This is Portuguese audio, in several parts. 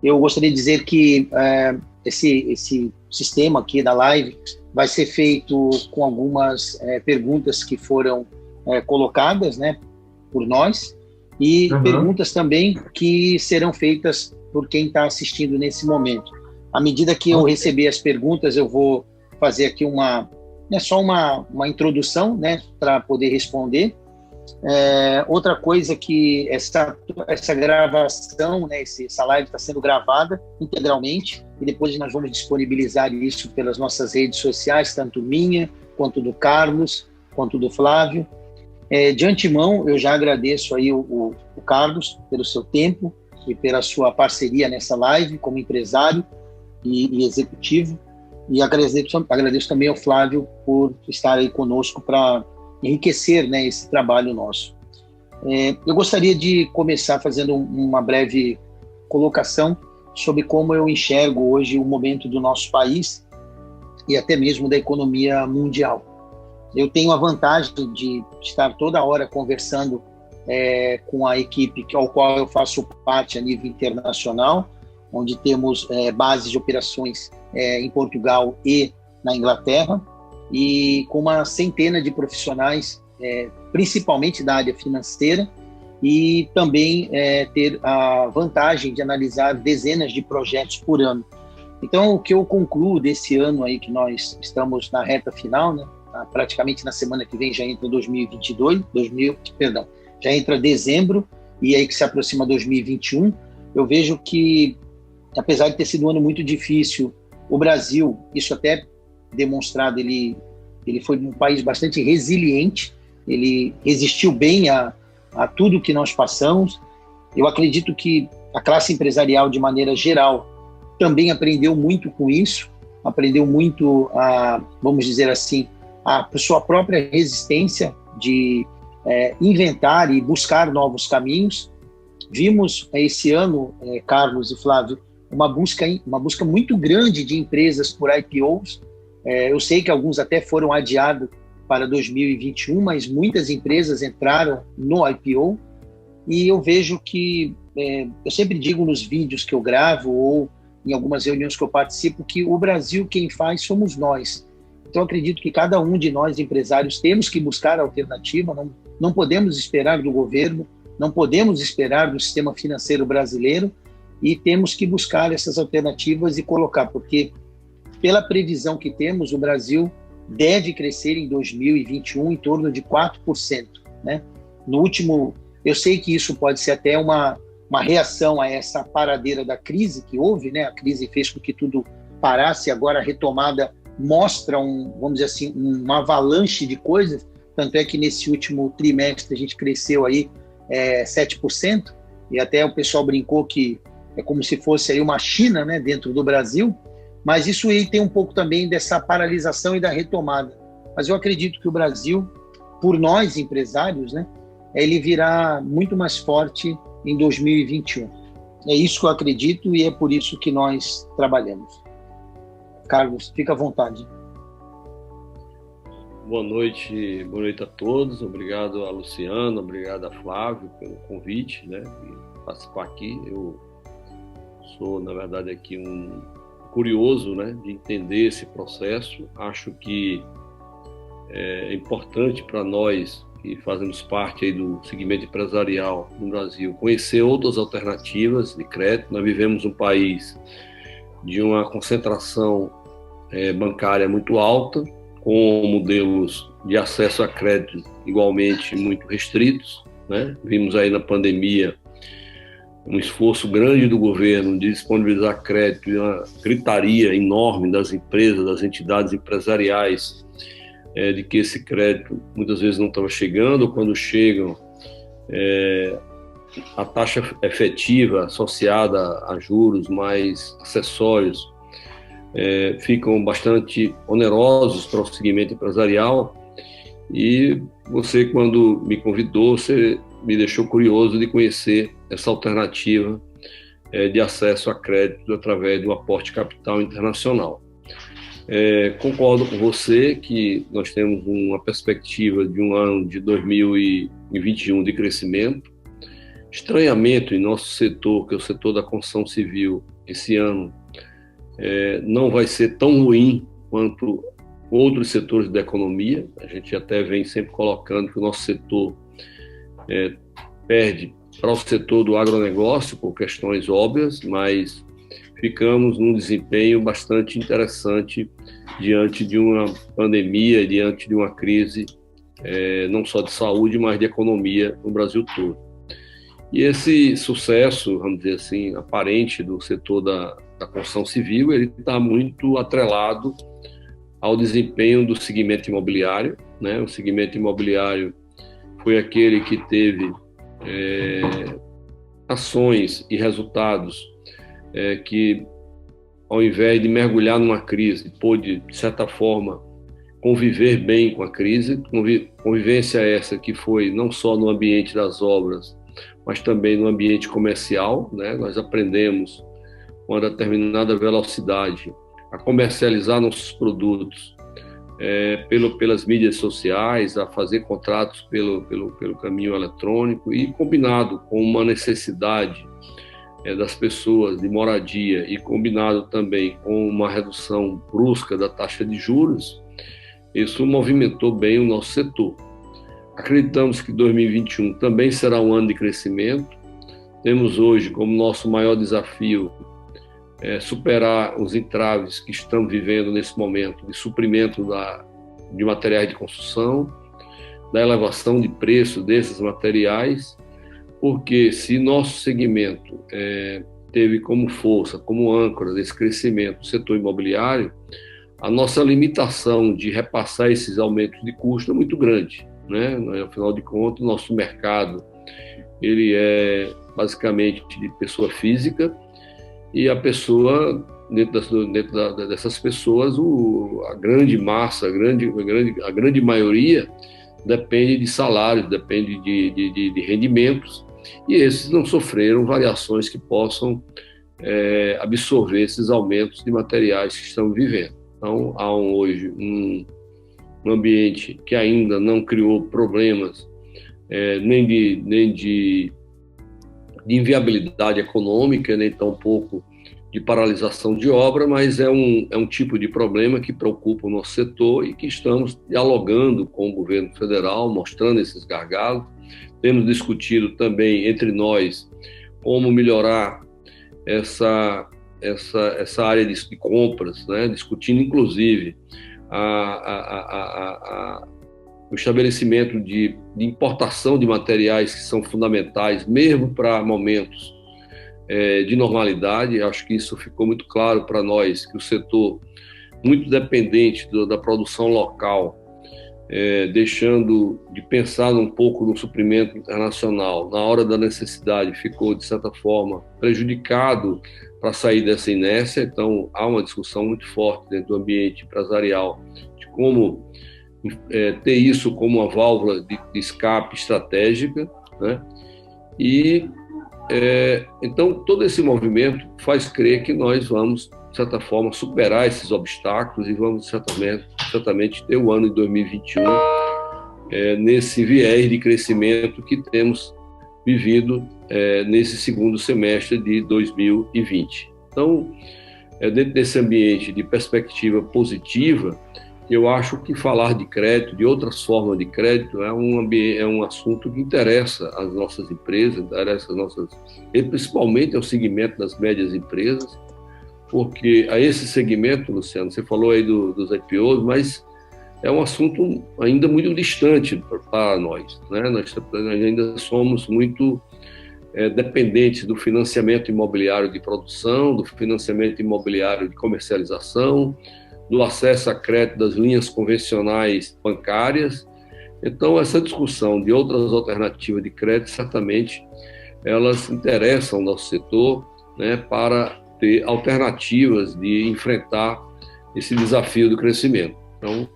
eu gostaria de dizer que esse sistema aqui da live vai ser feito com algumas perguntas que foram colocadas, né, por nós, e perguntas também que serão feitas por quem está assistindo nesse momento. À medida que eu receber as perguntas, eu vou fazer aqui só uma introdução, né, para poder responder. Outra coisa que essa gravação, né, essa live está sendo gravada integralmente, e depois nós vamos disponibilizar isso pelas nossas redes sociais, tanto minha, quanto do Carlos, quanto do Flávio. De antemão, eu já agradeço aí o Carlos pelo seu tempo e pela sua parceria nessa live como empresário e executivo, e agradeço também ao Flávio por estar aí conosco para enriquecer, né, esse trabalho nosso. Eu gostaria de começar fazendo uma breve colocação sobre como eu enxergo hoje o momento do nosso país e até mesmo da economia mundial. Eu tenho a vantagem de estar toda hora conversando com a equipe ao qual eu faço parte a nível internacional, onde temos bases de operações em Portugal e na Inglaterra, e com uma centena de profissionais, principalmente da área financeira, e também ter a vantagem de analisar dezenas de projetos por ano. Então, o que eu concluo desse ano aí, que nós estamos na reta final, né, praticamente na semana que vem já entra 2022, já entra dezembro, e aí que se aproxima 2021, eu vejo que, apesar de ter sido um ano muito difícil, o Brasil, isso até demonstrado, ele foi um país bastante resiliente, ele resistiu bem a tudo que nós passamos. Eu acredito que a classe empresarial, de maneira geral, também aprendeu muito com isso, aprendeu muito vamos dizer assim, a sua própria resistência de inventar e buscar novos caminhos. Vimos esse ano, Carlos e Flávio, uma busca muito grande de empresas por IPOs. Eu sei que alguns até foram adiados para 2021, mas muitas empresas entraram no IPO, e eu vejo que, eu sempre digo nos vídeos que eu gravo ou em algumas reuniões que eu participo, que o Brasil quem faz somos nós. Então, acredito que cada um de nós, empresários, temos que buscar alternativa, não podemos esperar do governo, não podemos esperar do sistema financeiro brasileiro, e temos que buscar essas alternativas e colocar, porque pela previsão que temos, o Brasil deve crescer em 2021 em torno de 4%. Né? No último, eu sei que isso pode ser até uma reação a essa paradeira da crise que houve, né? A crise fez com que tudo parasse, agora a retomada mostra vamos dizer assim, uma avalanche de coisas, tanto é que nesse último trimestre a gente cresceu aí 7%, e até o pessoal brincou que é como se fosse aí uma China, né, dentro do Brasil, mas isso aí tem um pouco também dessa paralisação e da retomada. Mas eu acredito que o Brasil, por nós empresários, né, ele virá muito mais forte em 2021. É isso que eu acredito e é por isso que nós trabalhamos. Carlos, fica à vontade. Boa noite a todos. Obrigado a Luciano, obrigado a Flávio pelo convite, né, de participar aqui. Eu sou, na verdade, aqui um curioso, né, de entender esse processo. Acho que é importante para nós que fazemos parte aí do segmento empresarial no Brasil conhecer outras alternativas de crédito. Nós vivemos um país de uma concentração bancária muito alta, com modelos de acesso a crédito igualmente muito restritos, né? Vimos aí na pandemia um esforço grande do governo de disponibilizar crédito e uma gritaria enorme das empresas, das entidades empresariais, de que esse crédito muitas vezes não estava chegando, ou quando chegam, a taxa efetiva associada a juros mais acessórios ficam bastante onerosos para o segmento empresarial. E você, quando me convidou, você me deixou curioso de conhecer essa alternativa de acesso a crédito através do aporte capital internacional. Concordo com você que nós temos uma perspectiva de um ano de 2021 de crescimento. estranhamento em nosso setor, que é o setor da construção civil, esse ano não vai ser tão ruim quanto outros setores da economia. A gente até vem sempre colocando que o nosso setor perde para o setor do agronegócio por questões óbvias, mas ficamos num desempenho bastante interessante diante de uma pandemia, diante de uma crise não só de saúde, mas de economia no Brasil todo. E esse sucesso, vamos dizer assim, aparente do setor da construção civil, ele está muito atrelado ao desempenho do segmento imobiliário, né? O segmento imobiliário foi aquele que teve ações e resultados que, ao invés de mergulhar numa crise, pôde, de certa forma, conviver bem com a crise, convivência essa que foi não só no ambiente das obras, mas também no ambiente comercial, né? Nós aprendemos, com uma determinada velocidade, a comercializar nossos produtos pelas mídias sociais, a fazer contratos pelo caminho eletrônico, e combinado com uma necessidade das pessoas de moradia e combinado também com uma redução brusca da taxa de juros, isso movimentou bem o nosso setor. Acreditamos que 2021 também será um ano de crescimento. Temos hoje como nosso maior desafio superar os entraves que estamos vivendo nesse momento de suprimento de materiais de construção, da elevação de preço desses materiais, porque se nosso segmento teve como força, como âncora desse crescimento o setor imobiliário, a nossa limitação de repassar esses aumentos de custo é muito grande, né? Afinal de contas, o nosso mercado ele é basicamente de pessoa física, e a pessoa, dentro dessas pessoas, a grande massa, a grande maioria depende de salários, depende de rendimentos, e esses não sofreram variações que possam absorver esses aumentos de materiais que estamos vivendo. Então, há hoje um ambiente que ainda não criou problemas nem de inviabilidade econômica, nem tampouco de paralisação de obra, mas é um tipo de problema que preocupa o nosso setor e que estamos dialogando com o governo federal, mostrando esses gargalos. Temos discutido também entre nós como melhorar essa área de compras, né? Discutindo inclusive o estabelecimento de importação de materiais que são fundamentais, mesmo para momentos de normalidade. Acho que isso ficou muito claro para nós, que o setor, muito dependente da produção local, deixando de pensar um pouco no suprimento internacional, na hora da necessidade, ficou, de certa forma, prejudicado para sair dessa inércia. Então, há uma discussão muito forte dentro do ambiente empresarial de como ter isso como uma válvula de escape estratégica, né? E então todo esse movimento faz crer que nós vamos, de certa forma, superar esses obstáculos e vamos certamente ter o ano de 2021 nesse viés de crescimento que temos vivido nesse segundo semestre de 2020. Então, dentro desse ambiente de perspectiva positiva, eu acho que falar de crédito, de outras formas de crédito, é um assunto que interessa às nossas empresas, e principalmente ao segmento das médias empresas, porque a esse segmento, Luciano, você falou aí dos IPOs, mas é um assunto ainda muito distante para nós, né? Nós ainda somos muito dependentes do financiamento imobiliário de produção, do financiamento imobiliário de comercialização, do acesso a crédito das linhas convencionais bancárias. Então, essa discussão de outras alternativas de crédito, certamente, elas interessam o nosso setor, né, para ter alternativas de enfrentar esse desafio do crescimento. Então,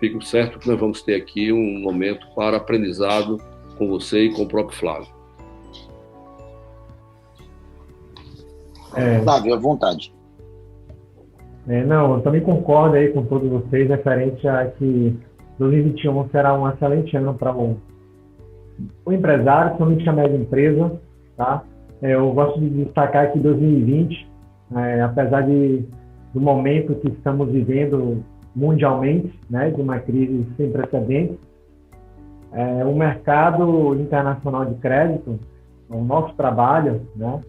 fico certo que nós vamos ter aqui um momento para aprendizado com você e com o próprio Flávio. Flávio, à vontade. Não, eu também concordo aí com todos vocês referente a que 2021 será um excelente ano para o empresário, principalmente a média empresa, tá? Eu gosto de destacar que 2020, apesar do momento que estamos vivendo mundialmente, né, de uma crise sem precedentes, o mercado internacional de crédito, o nosso trabalho, né,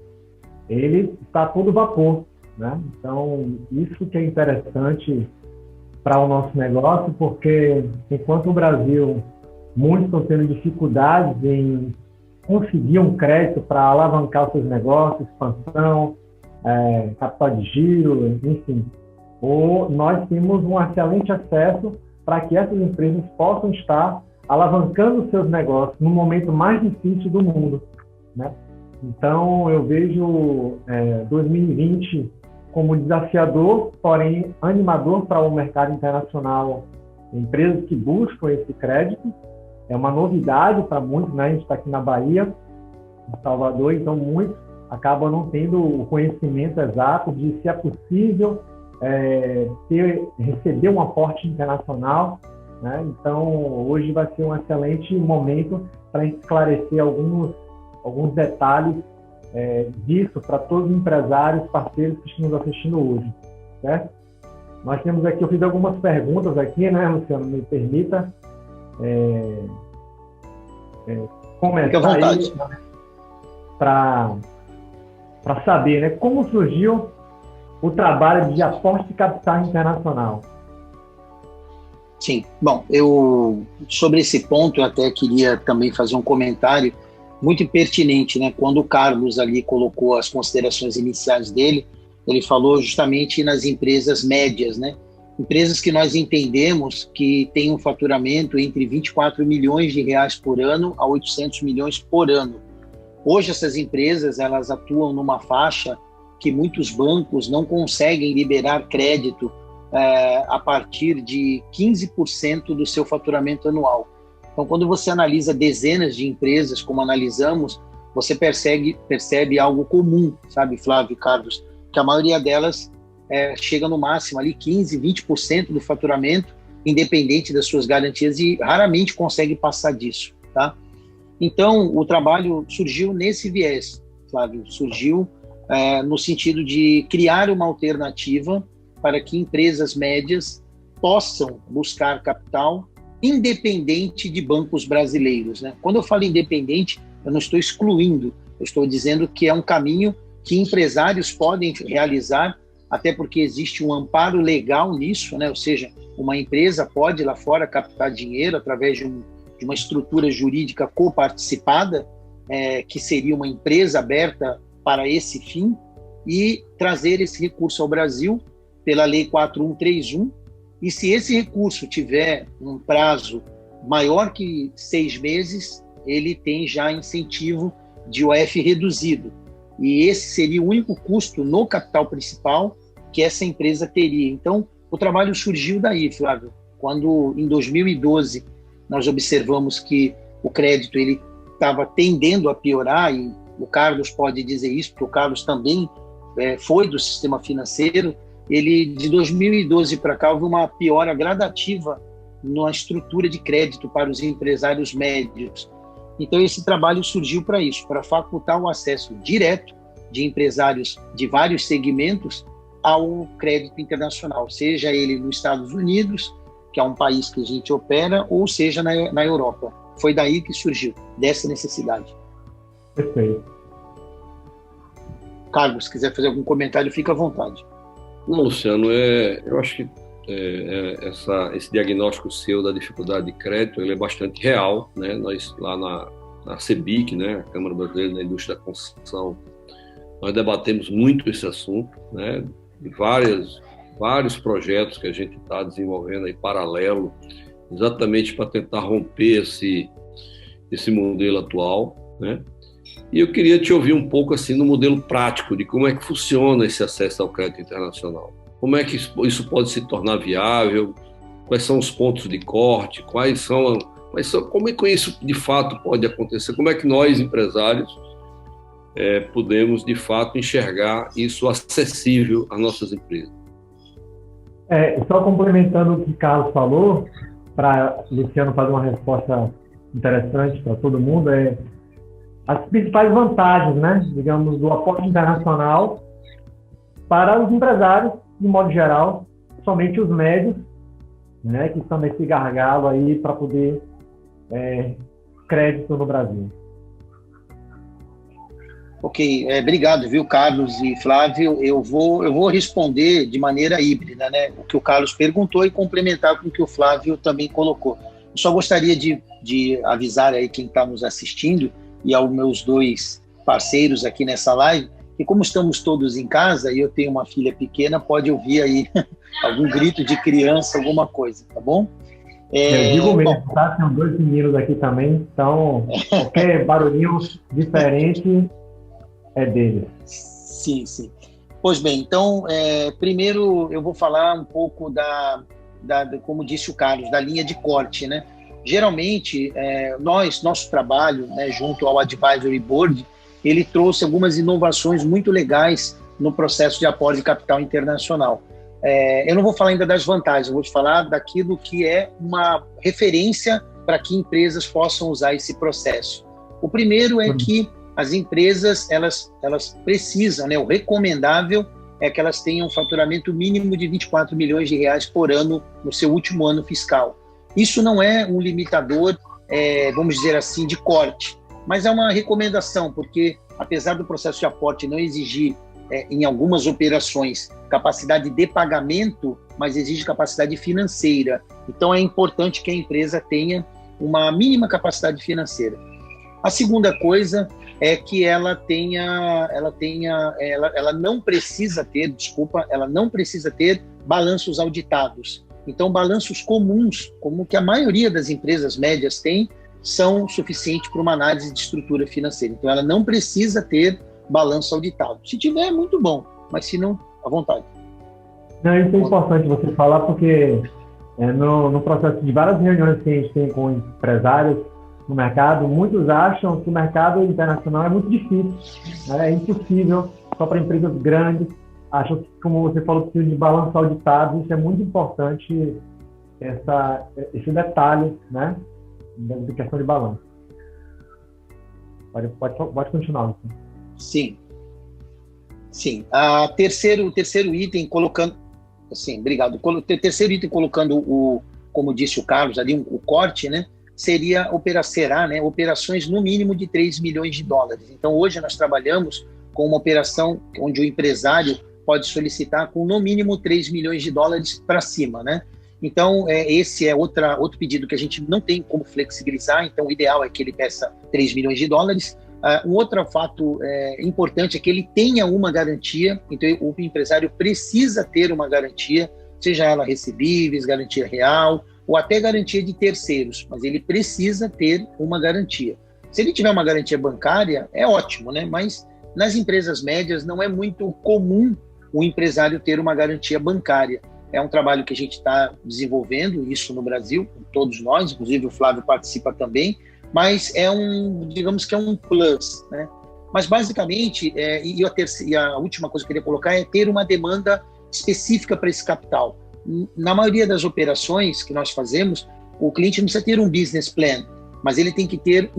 ele está a todo vapor, né? Então, isso que é interessante para o nosso negócio, porque enquanto o Brasil, muitos estão tendo dificuldades em conseguir um crédito para alavancar os seus negócios, expansão, capital de giro, enfim. Nós temos um excelente acesso para que essas empresas possam estar alavancando os seus negócios no momento mais difícil do mundo, né? Então, eu vejo 2020 como desafiador, porém animador para o mercado internacional, empresas que buscam esse crédito. É uma novidade para muitos, né? A gente está aqui na Bahia, em Salvador, então muitos acabam não tendo o conhecimento exato de se é possível receber um aporte internacional, né? Então, hoje vai ser um excelente momento para esclarecer alguns detalhes disso para todos os empresários, parceiros que estão nos assistindo hoje, certo? Nós temos aqui, eu fiz algumas perguntas aqui, né, Luciano? Me permita começar aí para saber, né, como surgiu o trabalho de aporte de capital internacional. Sim, bom, sobre esse ponto eu até queria também fazer um comentário muito pertinente, né? Quando o Carlos ali colocou as considerações iniciais dele, ele falou justamente nas empresas médias, né? Empresas que nós entendemos que têm um faturamento entre 24 milhões de reais por ano a 800 milhões por ano. Hoje essas empresas, elas atuam numa faixa que muitos bancos não conseguem liberar crédito a partir de 15% do seu faturamento anual. Então, quando você analisa dezenas de empresas, como analisamos, você percebe algo comum, sabe, Flávio e Carlos, que a maioria delas chega no máximo ali 15%, 20% do faturamento, independente das suas garantias, e raramente consegue passar disso, tá? Então, o trabalho surgiu nesse viés, Flávio, surgiu no sentido de criar uma alternativa para que empresas médias possam buscar capital independente de bancos brasileiros, né? Quando eu falo independente, eu não estou excluindo, eu estou dizendo que é um caminho que empresários podem realizar, até porque existe um amparo legal nisso, né? Ou seja, uma empresa pode lá fora captar dinheiro através de uma estrutura jurídica coparticipada, que seria uma empresa aberta para esse fim, e trazer esse recurso ao Brasil pela Lei 4131, e se esse recurso tiver um prazo maior que 6 meses, ele tem já incentivo de UF reduzido. E esse seria o único custo no capital principal que essa empresa teria. Então, o trabalho surgiu daí, Flávio. Quando, em 2012, nós observamos que o crédito ele estava tendendo a piorar, e o Carlos pode dizer isso, porque o Carlos também foi do sistema financeiro. De 2012 para cá, houve uma piora gradativa na estrutura de crédito para os empresários médios. Então, esse trabalho surgiu para isso, para facultar o acesso direto de empresários de vários segmentos ao crédito internacional, seja ele nos Estados Unidos, que é um país que a gente opera, ou seja na Europa. Foi daí que surgiu, dessa necessidade. Perfeito. Carlos, se quiser fazer algum comentário, fica à vontade. Não, Luciano, eu acho que esse diagnóstico seu da dificuldade de crédito, ele é bastante real, né? Nós lá na CEBIC, né, a Câmara Brasileira da Indústria da Construção, nós debatemos muito esse assunto, né? De vários projetos que a gente está desenvolvendo aí paralelo, exatamente para tentar romper esse modelo atual, né? E eu queria te ouvir um pouco assim no modelo prático de como é que funciona esse acesso ao crédito internacional. Como é que isso pode se tornar viável? Quais são os pontos de corte? Como é que isso de fato pode acontecer? Como é que nós, empresários, podemos de fato enxergar isso acessível às nossas empresas? Só complementando o que o Carlos falou, para Luciano fazer uma resposta interessante para todo mundo é as principais vantagens, né, digamos, do aporte internacional para os empresários, de modo geral, somente os médios, né, que estão nesse gargalo aí para poder crédito no Brasil. Ok, obrigado, viu, Carlos e Flávio. Eu vou responder de maneira híbrida, né, o que o Carlos perguntou e complementar com o que o Flávio também colocou. Eu só gostaria de avisar aí quem está nos assistindo e aos meus dois parceiros aqui nessa live, que como estamos todos em casa e eu tenho uma filha pequena, pode ouvir aí algum grito de criança, alguma coisa, tá bom? Eu digo mesmo, tá? Tem 2 meninos aqui também, então qualquer barulhinho diferente é deles. Sim, sim. Pois bem, então, primeiro eu vou falar um pouco como disse o Carlos, da linha de corte, né? Geralmente, nosso trabalho, né, junto ao Advisory Board, ele trouxe algumas inovações muito legais no processo de aporte de capital internacional. Eu não vou falar ainda das vantagens, eu vou te falar daquilo que é uma referência para que empresas possam usar esse processo. O primeiro é que as empresas, elas precisam, né, o recomendável é que elas tenham um faturamento mínimo de 24 milhões de reais por ano no seu último ano fiscal. Isso não é um limitador, vamos dizer assim, de corte, mas é uma recomendação, porque apesar do processo de aporte não exigir, em algumas operações, capacidade de pagamento, mas exige capacidade financeira. Então é importante que a empresa tenha uma mínima capacidade financeira. A segunda coisa é que ela não precisa ter balanços auditados. Então, balanços comuns, como que a maioria das empresas médias tem, são suficientes para uma análise de estrutura financeira. Então, ela não precisa ter balanço auditado. Se tiver, é muito bom, mas se não, à vontade. Não, isso é importante você falar, porque no processo de várias reuniões que a gente tem com empresários no mercado, muitos acham que o mercado internacional é muito difícil, né? É impossível só para empresas grandes. Acham que, como você falou, precisa de balanço auditado. Isso é muito importante, esse detalhe, né, de questão de balanço. Pode continuar, Luciano. Sim. Sim. Terceiro item, colocando... Sim, obrigado. Terceiro item, colocando, como disse o Carlos, ali o corte, né, será, né, operações no mínimo de 3 milhões de dólares. Então, hoje nós trabalhamos com uma operação onde o empresário pode solicitar com no mínimo 3 milhões de dólares para cima, né? Então, esse é outro pedido que a gente não tem como flexibilizar, então o ideal é que ele peça 3 milhões de dólares. Um outro fato importante é que ele tenha uma garantia, então o empresário precisa ter uma garantia, seja ela recebíveis, garantia real, ou até garantia de terceiros, mas ele precisa ter uma garantia. Se ele tiver uma garantia bancária, é ótimo, né? Mas nas empresas médias não é muito comum o empresário ter uma garantia bancária. É um trabalho que a gente está desenvolvendo, isso no Brasil, com todos nós, inclusive o Flávio participa também, mas digamos que é um plus, né? Mas basicamente, e a última coisa que eu queria colocar é ter uma demanda específica para esse capital. Na maioria das operações que nós fazemos, o cliente não precisa ter um business plan, mas ele tem que ter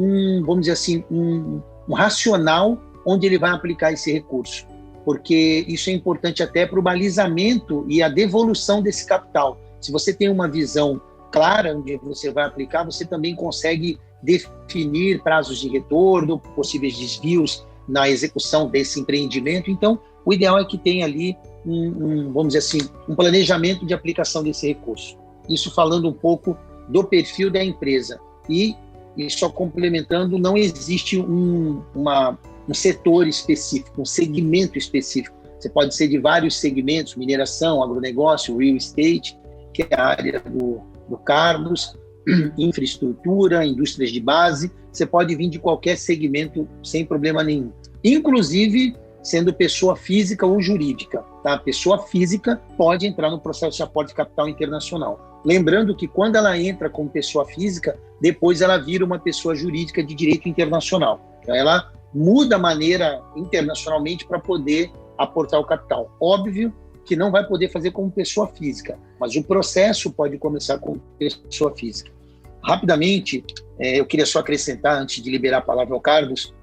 vamos dizer assim, um racional onde ele vai aplicar esse recurso, porque isso é importante até para o balizamento e a devolução desse capital. Se você tem uma visão clara onde você vai aplicar, você também consegue definir prazos de retorno, possíveis desvios na execução desse empreendimento. Então, o ideal é que tenha ali vamos dizer assim, um planejamento de aplicação desse recurso. Isso falando um pouco do perfil da empresa. E só complementando, não existe um setor específico, um segmento específico. Você pode ser de vários segmentos, mineração, agronegócio, real estate, que é a área do Carlos, infraestrutura, indústrias de base. Você pode vir de qualquer segmento sem problema nenhum. Inclusive, sendo pessoa física ou jurídica. Tá? A pessoa física pode entrar no processo de aporte de capital internacional. Lembrando que quando ela entra como pessoa física, depois ela vira uma pessoa jurídica de direito internacional. Então, ela muda a maneira internacionalmente para poder aportar o capital. Óbvio que não vai poder fazer como pessoa física, mas o processo pode começar como pessoa física. Rapidamente, eu queria só acrescentar, antes de liberar a palavra ao Carlos,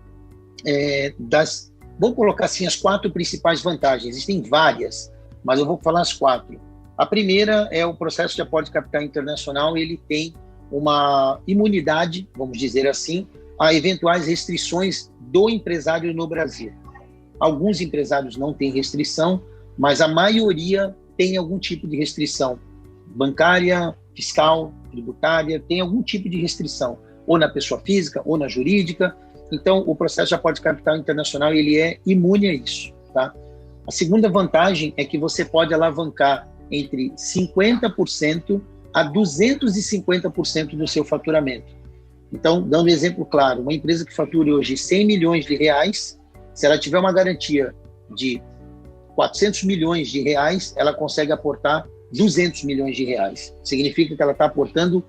vou colocar assim as 4 principais vantagens. Existem várias, mas eu vou falar as 4. A primeira é o processo de aporte de capital internacional. Ele tem uma imunidade, vamos dizer assim, a eventuais restrições do empresário no Brasil. Alguns empresários não têm restrição, mas a maioria tem algum tipo de restrição bancária, fiscal, tributária, tem algum tipo de restrição, ou na pessoa física, ou na jurídica. Então, o processo de aporte de capital internacional, ele é imune a isso, tá? A segunda vantagem é que você pode alavancar entre 50% a 250% do seu faturamento. Então, dando um exemplo claro, uma empresa que fature hoje 100 milhões de reais, se ela tiver uma garantia de 400 milhões de reais, ela consegue aportar 200 milhões de reais. Significa que ela está aportando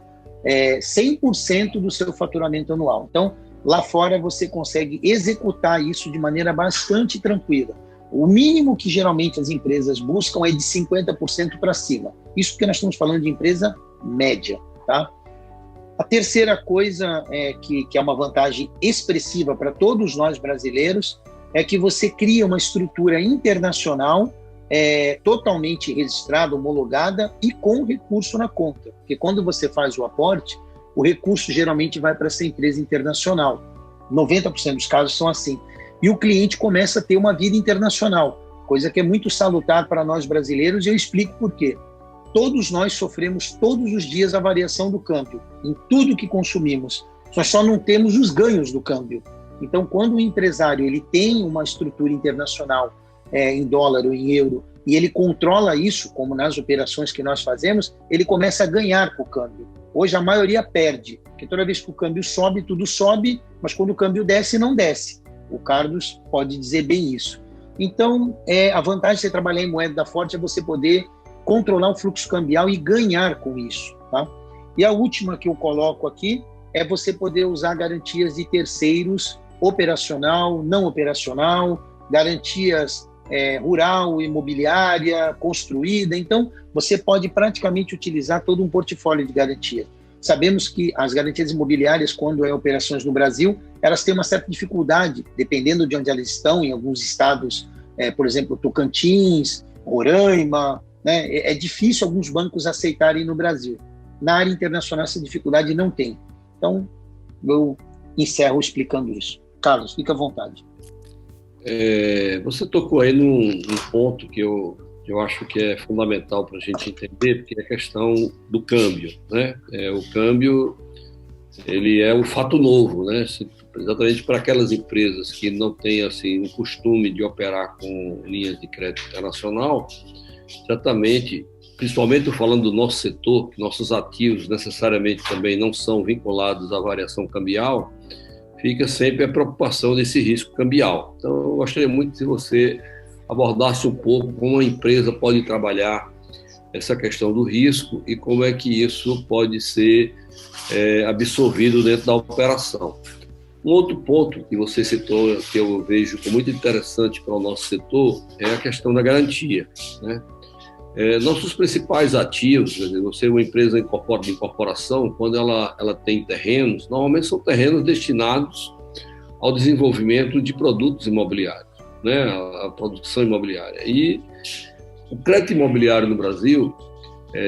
100% do seu faturamento anual. Então, lá fora você consegue executar isso de maneira bastante tranquila. O mínimo que geralmente as empresas buscam é de 50% para cima. Isso porque nós estamos falando de empresa média, tá? A terceira coisa que é uma vantagem expressiva para todos nós brasileiros é que você cria uma estrutura internacional totalmente registrada, homologada e com recurso na conta. Porque quando você faz o aporte, o recurso geralmente vai para essa empresa internacional. 90% dos casos são assim. E o cliente começa a ter uma vida internacional, coisa que é muito salutar para nós brasileiros, e eu explico por quê. Todos nós sofremos todos os dias a variação do câmbio, em tudo que consumimos. Nós só não temos os ganhos do câmbio. Então, quando o empresário ele tem uma estrutura internacional em dólar ou em euro, e ele controla isso, como nas operações que nós fazemos, ele começa a ganhar com o câmbio. Hoje a maioria perde, porque toda vez que o câmbio sobe, tudo sobe, mas quando o câmbio desce, não desce. O Carlos pode dizer bem isso. Então, a vantagem de você trabalhar em moeda da Forte é você poder controlar o fluxo cambial e ganhar com isso, tá? E a última que eu coloco aqui é você poder usar garantias de terceiros, operacional, não operacional, garantias rural, imobiliária, construída. Então, você pode praticamente utilizar todo um portfólio de garantia. Sabemos que as garantias imobiliárias, quando operações no Brasil, elas têm uma certa dificuldade, dependendo de onde elas estão, em alguns estados, por exemplo, Tocantins, Roraima, né? É difícil alguns bancos aceitarem no Brasil. Na área internacional, essa dificuldade não tem. Então, eu encerro explicando isso. Carlos, fica à vontade. Você tocou aí num ponto que eu acho que é fundamental para a gente entender, porque é a questão do câmbio, né? O câmbio, ele é um fato novo, né? Exatamente para aquelas empresas que não têm assim, um costume de operar com linhas de crédito internacional, exatamente, principalmente falando do nosso setor, que nossos ativos necessariamente também não são vinculados à variação cambial, fica sempre a preocupação desse risco cambial. Então, eu gostaria muito se você abordasse um pouco como a empresa pode trabalhar essa questão do risco e como é que isso pode ser absorvido dentro da operação. Um outro ponto que você citou, que eu vejo como muito interessante para o nosso setor, é a questão da garantia, né? Nossos principais ativos, você é uma empresa de incorporação, quando ela tem terrenos, normalmente são terrenos destinados ao desenvolvimento de produtos imobiliários, né, a produção imobiliária. E o crédito imobiliário no Brasil,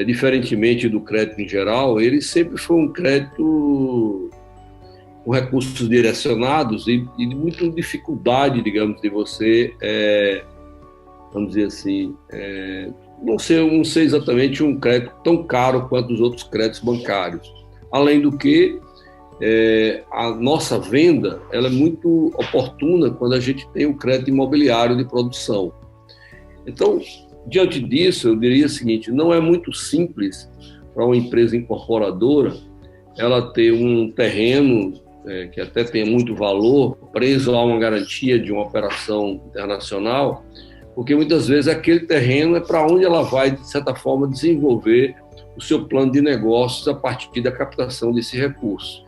diferentemente do crédito em geral, ele sempre foi um crédito com recursos direcionados e de muita dificuldade, digamos, de você, vamos dizer assim, não ser exatamente um crédito tão caro quanto os outros créditos bancários. Além do que, a nossa venda ela é muito oportuna quando a gente tem o crédito imobiliário de produção. Então, diante disso, eu diria o seguinte, não é muito simples para uma empresa incorporadora ela ter um terreno que até tem muito valor, preso a uma garantia de uma operação internacional, porque muitas vezes aquele terreno é para onde ela vai, de certa forma, desenvolver o seu plano de negócios a partir da captação desse recurso.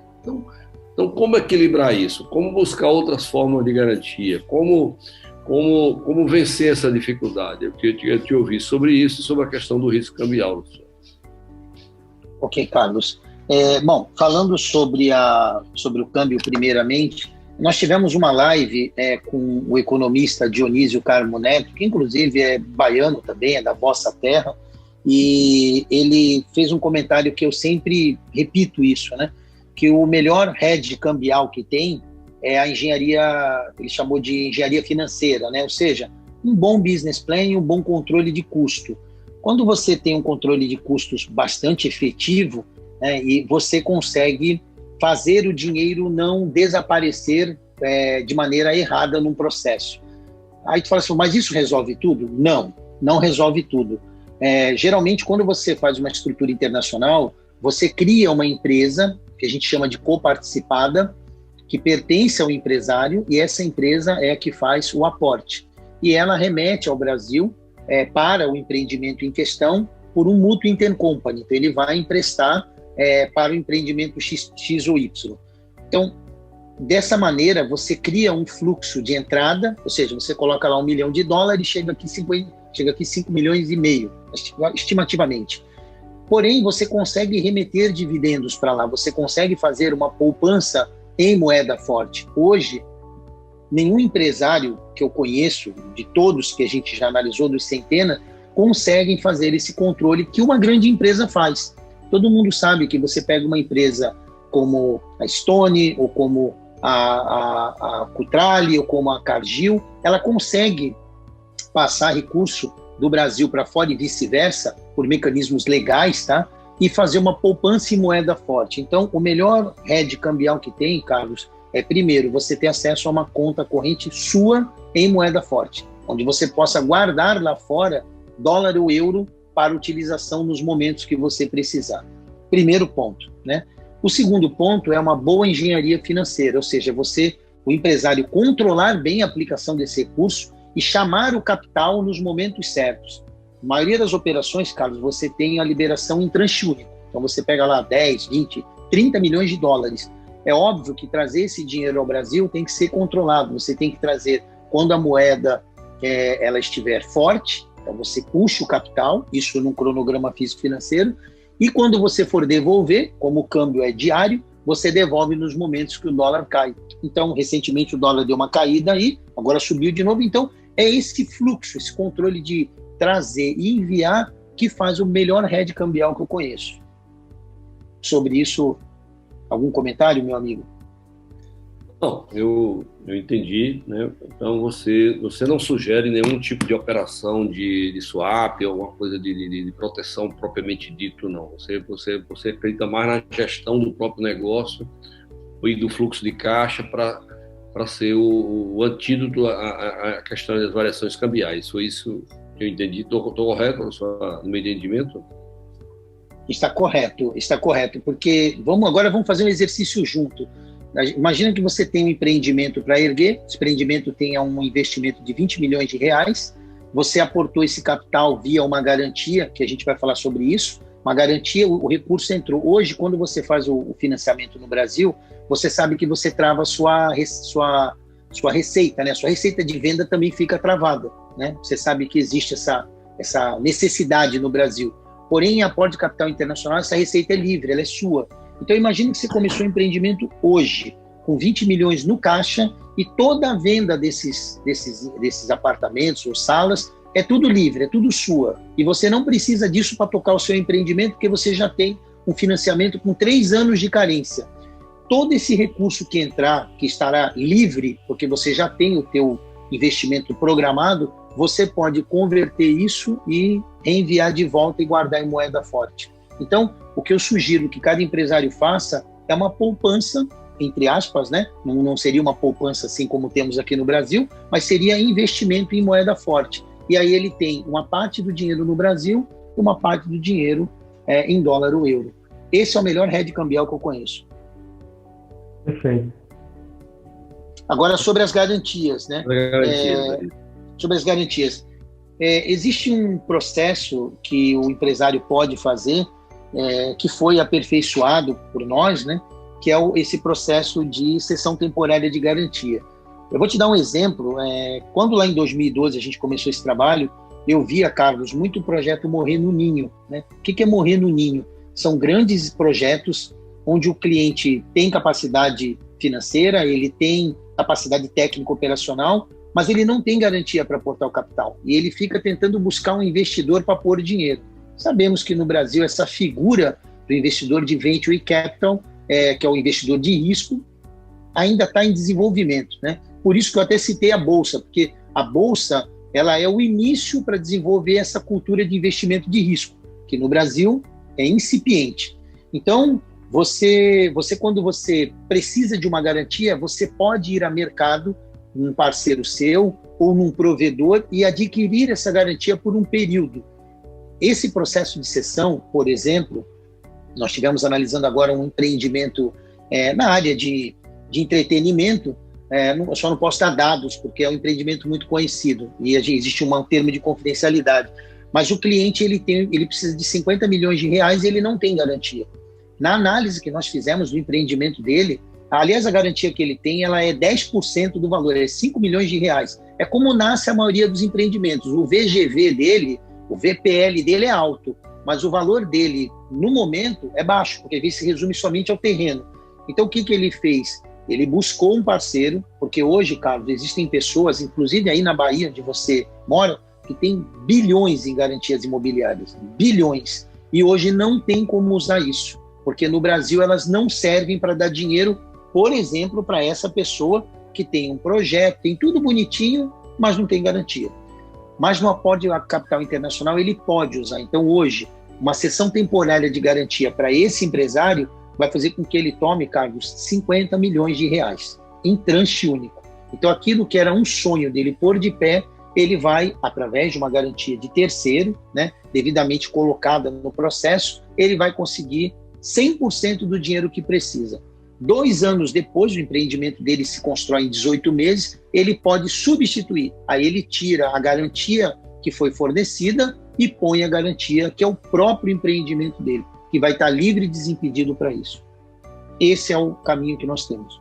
Então como equilibrar isso? Como buscar outras formas de garantia? Como vencer essa dificuldade? Eu queria te ouvir sobre isso e sobre a questão do risco cambial. Ok, Carlos. Bom, falando sobre o câmbio primeiramente, nós tivemos uma live com o economista Dionísio Carmo Neto, que inclusive é baiano também, é da vossa terra, e ele fez um comentário que eu sempre repito isso, né? Que o melhor hedge cambial que tem é a engenharia, ele chamou de engenharia financeira, né? Ou seja, um bom business plan e um bom controle de custo. Quando você tem um controle de custos bastante efetivo, né, e você consegue fazer o dinheiro não desaparecer de maneira errada num processo. Aí tu fala assim, mas isso resolve tudo? Não, não resolve tudo. Geralmente, quando você faz uma estrutura internacional, você cria uma empresa, que a gente chama de coparticipada, que pertence ao empresário, e essa empresa é a que faz o aporte. E ela remete ao Brasil para o empreendimento em questão por um mútuo intercompany. Então, ele vai emprestar para o empreendimento X ou Y. Então, dessa maneira, você cria um fluxo de entrada, ou seja, você coloca lá $1 milhão, chega aqui 5,5 milhões, estimativamente. Porém, você consegue remeter dividendos para lá, você consegue fazer uma poupança em moeda forte. Hoje, nenhum empresário que eu conheço, de todos que a gente já analisou, dos centenas, conseguem fazer esse controle que uma grande empresa faz. Todo mundo sabe que você pega uma empresa como a Stone, ou como a Cutrale, ou como a Cargill, ela consegue passar recurso do Brasil para fora e vice-versa, por mecanismos legais, tá? E fazer uma poupança em moeda forte. Então, o melhor hedge cambial que tem, Carlos, primeiro, você ter acesso a uma conta corrente sua em moeda forte, onde você possa guardar lá fora dólar ou euro para utilização nos momentos que você precisar. Primeiro ponto, né? O segundo ponto é uma boa engenharia financeira, ou seja, o empresário controlar bem a aplicação desse recurso e chamar o capital nos momentos certos. A maioria das operações, Carlos, você tem a liberação em tranche único. Então você pega lá 10, 20, 30 milhões de dólares. É óbvio que trazer esse dinheiro ao Brasil tem que ser controlado. Você tem que trazer quando a moeda ela estiver forte. Então você puxa o capital, isso num cronograma físico-financeiro, e quando você for devolver, como o câmbio é diário, você devolve nos momentos que o dólar cai. Então, recentemente o dólar deu uma caída aí, agora subiu de novo. Então, é esse fluxo, esse controle de trazer e enviar que faz o melhor hedge cambial que eu conheço. Sobre isso, algum comentário, meu amigo? Não, eu entendi, né? Então você não sugere nenhum tipo de operação de swap, alguma coisa de proteção propriamente dito, não. Você acredita mais na gestão do próprio negócio e do fluxo de caixa para ser o antídoto à questão das variações cambiais. Foi isso que eu entendi. Estou correto no meu entendimento? Está correto, porque agora vamos fazer um exercício junto. Imagina que você tem um empreendimento para erguer, esse empreendimento tenha um investimento de 20 milhões de reais, você aportou esse capital via uma garantia, que a gente vai falar sobre isso, uma garantia, o recurso entrou. Hoje, quando você faz o financiamento no Brasil, você sabe que você trava sua receita, né? Sua receita de venda também fica travada, né? Você sabe que existe essa necessidade no Brasil. Porém, em aporte de capital internacional, essa receita é livre, ela é sua. Então, imagine que você começou o empreendimento hoje, com 20 milhões no caixa, e toda a venda desses apartamentos ou salas é tudo livre, é tudo sua. E você não precisa disso para tocar o seu empreendimento, porque você já tem um financiamento com 3 anos de carência. Todo esse recurso que entrar, que estará livre, porque você já tem o teu investimento programado, você pode converter isso e reenviar de volta e guardar em moeda forte. Então, o que eu sugiro que cada empresário faça é uma poupança, entre aspas, né? Não seria uma poupança assim como temos aqui no Brasil, mas seria investimento em moeda forte. E aí ele tem uma parte do dinheiro no Brasil e uma parte do dinheiro em dólar ou euro. Esse é o melhor hedge cambial que eu conheço. Perfeito. Agora, sobre as garantias, né? Sobre as garantias. Existe um processo que o empresário pode fazer, que foi aperfeiçoado por nós, né? Que é esse processo de cessão temporária de garantia. Eu vou te dar um exemplo. Quando lá em 2012 a gente começou esse trabalho, eu via, Carlos, muito projeto morrer no ninho, né? O que é morrer no ninho? São grandes projetos onde o cliente tem capacidade financeira, ele tem capacidade técnica operacional, mas ele não tem garantia para aportar o capital. E ele fica tentando buscar um investidor para pôr dinheiro. Sabemos que no Brasil essa figura do investidor de venture capital, que é o investidor de risco, ainda está em desenvolvimento, né? Por isso que eu até citei a Bolsa, porque a Bolsa ela é o início para desenvolver essa cultura de investimento de risco, que no Brasil é incipiente. Então, você quando você precisa de uma garantia, você pode ir a mercado, num parceiro seu ou num provedor e adquirir essa garantia por um período. Esse processo de cessão, por exemplo, nós estivemos analisando agora um empreendimento na área de entretenimento, eu só não posso dar dados, porque é um empreendimento muito conhecido e existe um termo de confidencialidade, mas o cliente ele precisa de 50 milhões de reais e ele não tem garantia. Na análise que nós fizemos do empreendimento dele, aliás, a garantia que ele tem, ela é 10% do valor, é 5 milhões de reais. É como nasce a maioria dos empreendimentos. O VGV dele, o VPL dele é alto, mas o valor dele, no momento, é baixo, porque ele se resume somente ao terreno. Então, o que ele fez? Ele buscou um parceiro, porque hoje, Carlos, existem pessoas, inclusive aí na Bahia, onde você mora, que tem bilhões em garantias imobiliárias, bilhões, e hoje não tem como usar isso, porque no Brasil elas não servem para dar dinheiro, por exemplo, para essa pessoa que tem um projeto, tem tudo bonitinho, mas não tem garantia. Mas no aporte a capital internacional ele pode usar. Então hoje, uma cessão temporária de garantia para esse empresário vai fazer com que ele tome, Carlos, 50 milhões de reais em tranche único. Então aquilo que era um sonho dele pôr de pé, ele vai, através de uma garantia de terceiro, né, devidamente colocada no processo, ele vai conseguir 100% do dinheiro que precisa. 2 anos depois, o empreendimento dele se constrói em 18 meses, ele pode substituir. Aí ele tira a garantia que foi fornecida e põe a garantia que é o próprio empreendimento dele, que vai estar livre e desimpedido para isso. Esse é o caminho que nós temos.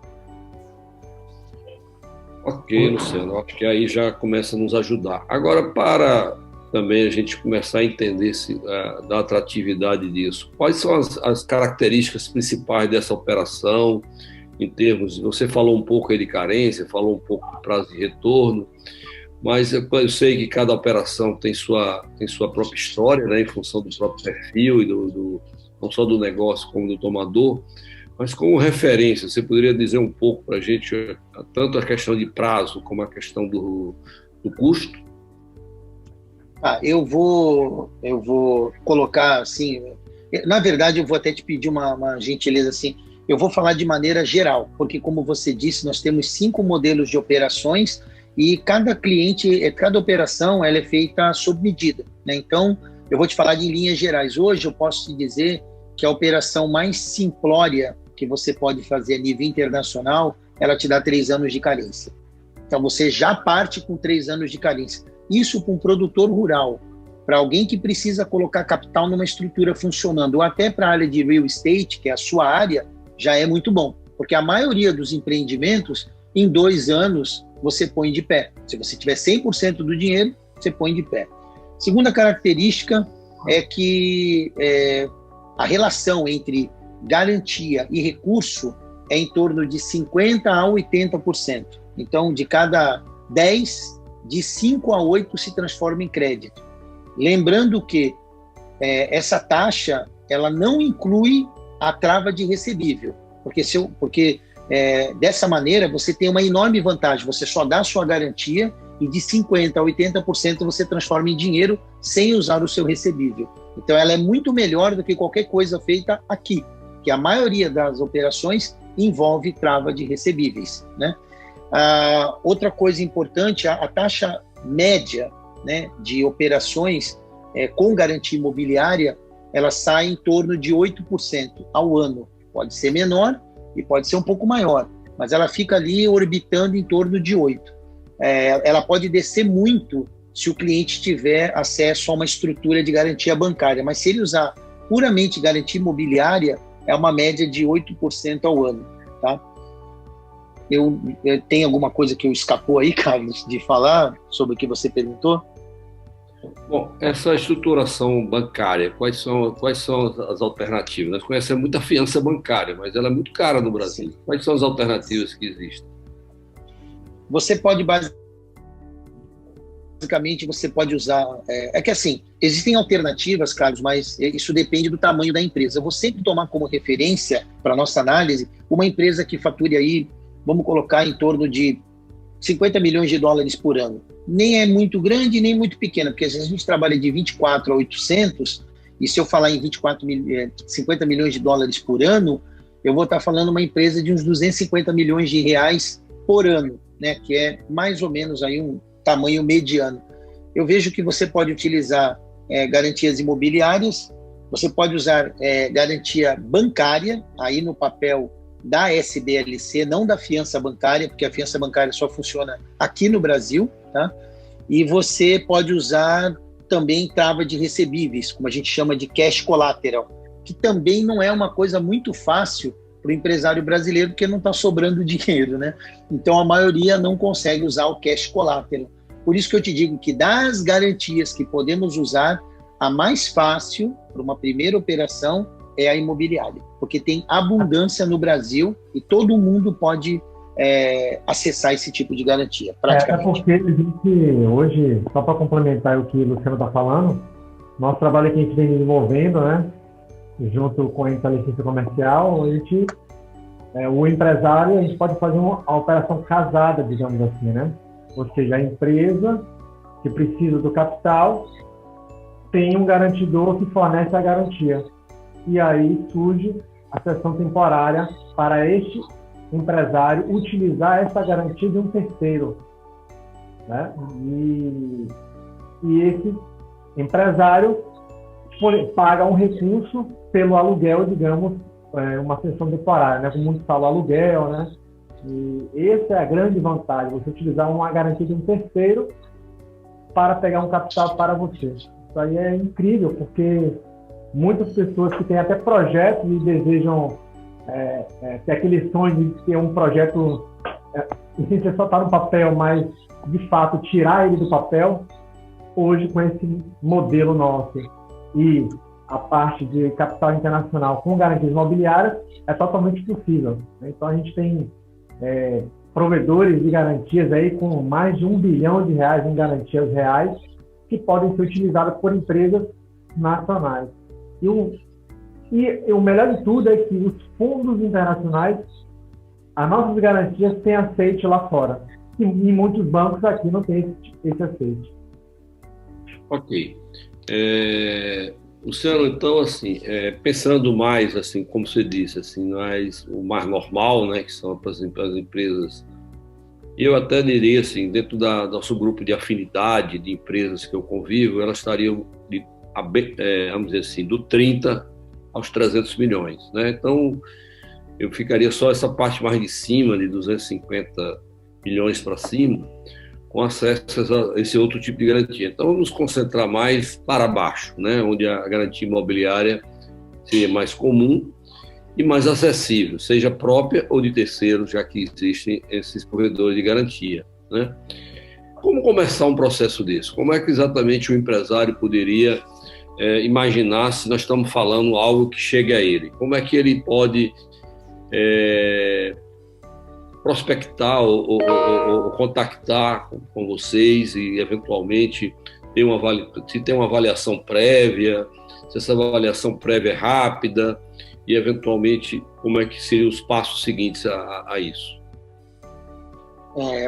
Ok, Luciano, acho que aí já começa a nos ajudar. Agora, para também a gente começar a entender da atratividade disso, quais são as características principais dessa operação, em termos, você falou um pouco aí de carência, falou um pouco de prazo de retorno, mas eu sei que cada operação tem sua própria história, né, em função do próprio perfil e não só do negócio como do tomador, mas como referência, você poderia dizer um pouco para a gente, tanto a questão de prazo como a questão do custo? Eu vou colocar assim, na verdade eu vou até te pedir uma gentileza assim, eu vou falar de maneira geral, porque como você disse, nós temos 5 modelos de operações e cada cliente, cada operação ela é feita sob medida, né? Então eu vou te falar de linhas gerais. Hoje eu posso te dizer que a operação mais simplória que você pode fazer a nível internacional, ela te dá 3 anos de carência. Então você já parte com 3 anos de carência. Isso para um produtor rural, para alguém que precisa colocar capital numa estrutura funcionando, ou até para a área de real estate, que é a sua área, já é muito bom. Porque a maioria dos empreendimentos, em 2 anos, você põe de pé. Se você tiver 100% do dinheiro, você põe de pé. Segunda característica é que a relação entre garantia e recurso é em torno de 50% a 80%. Então, de cada 10, de 5 a 8 se transforma em crédito. Lembrando que essa taxa ela não inclui a trava de recebível, porque dessa maneira você tem uma enorme vantagem, você só dá a sua garantia e de 50% a 80% você transforma em dinheiro sem usar o seu recebível. Então ela é muito melhor do que qualquer coisa feita aqui, que a maioria das operações envolve trava de recebíveis, né? Outra coisa importante, a taxa média, né, de operações com garantia imobiliária, ela sai em torno de 8% ao ano. Pode ser menor e pode ser um pouco maior, mas ela fica ali orbitando em torno de 8%. Ela pode descer muito se o cliente tiver acesso a uma estrutura de garantia bancária, mas se ele usar puramente garantia imobiliária, é uma média de 8% ao ano, tá? Eu tenho alguma coisa que eu escapou aí, Carlos, de falar sobre o que você perguntou? Bom, essa estruturação bancária, quais são as alternativas? Nós conhecemos muita fiança bancária, mas ela é muito cara no Brasil. Sim. Quais são as alternativas que existem? Você pode basicamente você pode usar. É que assim, existem alternativas, Carlos, mas isso depende do tamanho da empresa. Eu vou sempre tomar como referência, para a nossa análise, uma empresa que fature aí, vamos colocar, em torno de 50 milhões de dólares por ano. Nem é muito grande, nem muito pequena, porque às vezes a gente trabalha de 24 a 800, e se eu falar em 50 milhões de dólares por ano, eu vou estar falando uma empresa de uns 250 milhões de reais por ano, né, que é mais ou menos aí um tamanho mediano. Eu vejo que você pode utilizar garantias imobiliárias, você pode usar garantia bancária, aí no papel da SBLC, não da fiança bancária, porque a fiança bancária só funciona aqui no Brasil, tá? E você pode usar também trava de recebíveis, como a gente chama de cash collateral, que também não é uma coisa muito fácil para o empresário brasileiro, porque não está sobrando dinheiro, né? Então, a maioria não consegue usar o cash collateral. Por isso que eu te digo que das garantias que podemos usar, a mais fácil para uma primeira operação é a imobiliária, porque tem abundância no Brasil e todo mundo pode acessar esse tipo de garantia, praticamente. Até porque existe hoje, só para complementar o que o Luciano está falando, nosso trabalho que a gente vem desenvolvendo, né, junto com a inteligência comercial, o empresário, a gente pode fazer uma operação casada, digamos assim, né? Ou seja, a empresa que precisa do capital tem um garantidor que fornece a garantia. E aí surge a cessão temporária para este empresário utilizar essa garantia de um terceiro, né? E esse empresário paga um recurso pelo aluguel, digamos, uma cessão temporária, né? Como muitos falam, aluguel, né? E essa é a grande vantagem, você utilizar uma garantia de um terceiro para pegar um capital para você. Isso aí é incrível, porque muitas pessoas que têm até projetos e desejam ter aquele sonho de ter um projeto, sem ser só estar no papel, mas de fato tirar ele do papel, hoje com esse modelo nosso e a parte de capital internacional com garantias imobiliárias é totalmente possível. Então a gente tem provedores de garantias aí com mais de R$1 bilhão em garantias reais que podem ser utilizadas por empresas nacionais. E o melhor de tudo é que os fundos internacionais, as nossas garantias têm aceite lá fora. E muitos bancos aqui não têm esse aceite. Ok. Luciano, então, assim, pensando mais, assim, como você disse, assim, o mais normal, né, que são as empresas, eu até diria, assim, dentro do nosso grupo de afinidade de empresas que eu convivo, elas estariam, vamos dizer assim, do 30 aos 300 milhões, né? Então, eu ficaria só essa parte mais de cima, de 250 milhões para cima, com acesso a esse outro tipo de garantia. Então, vamos nos concentrar mais para baixo, né? Onde a garantia imobiliária seria mais comum e mais acessível, seja própria ou de terceiros, já que existem esses provedores de garantia, né? Como começar um processo desse? Como é que exatamente o empresário poderia imaginar se nós estamos falando algo que chegue a ele? Como é que ele pode prospectar ou contactar com vocês e, eventualmente, se tem uma avaliação prévia, se essa avaliação prévia é rápida e, eventualmente, como é que seriam os passos seguintes a isso?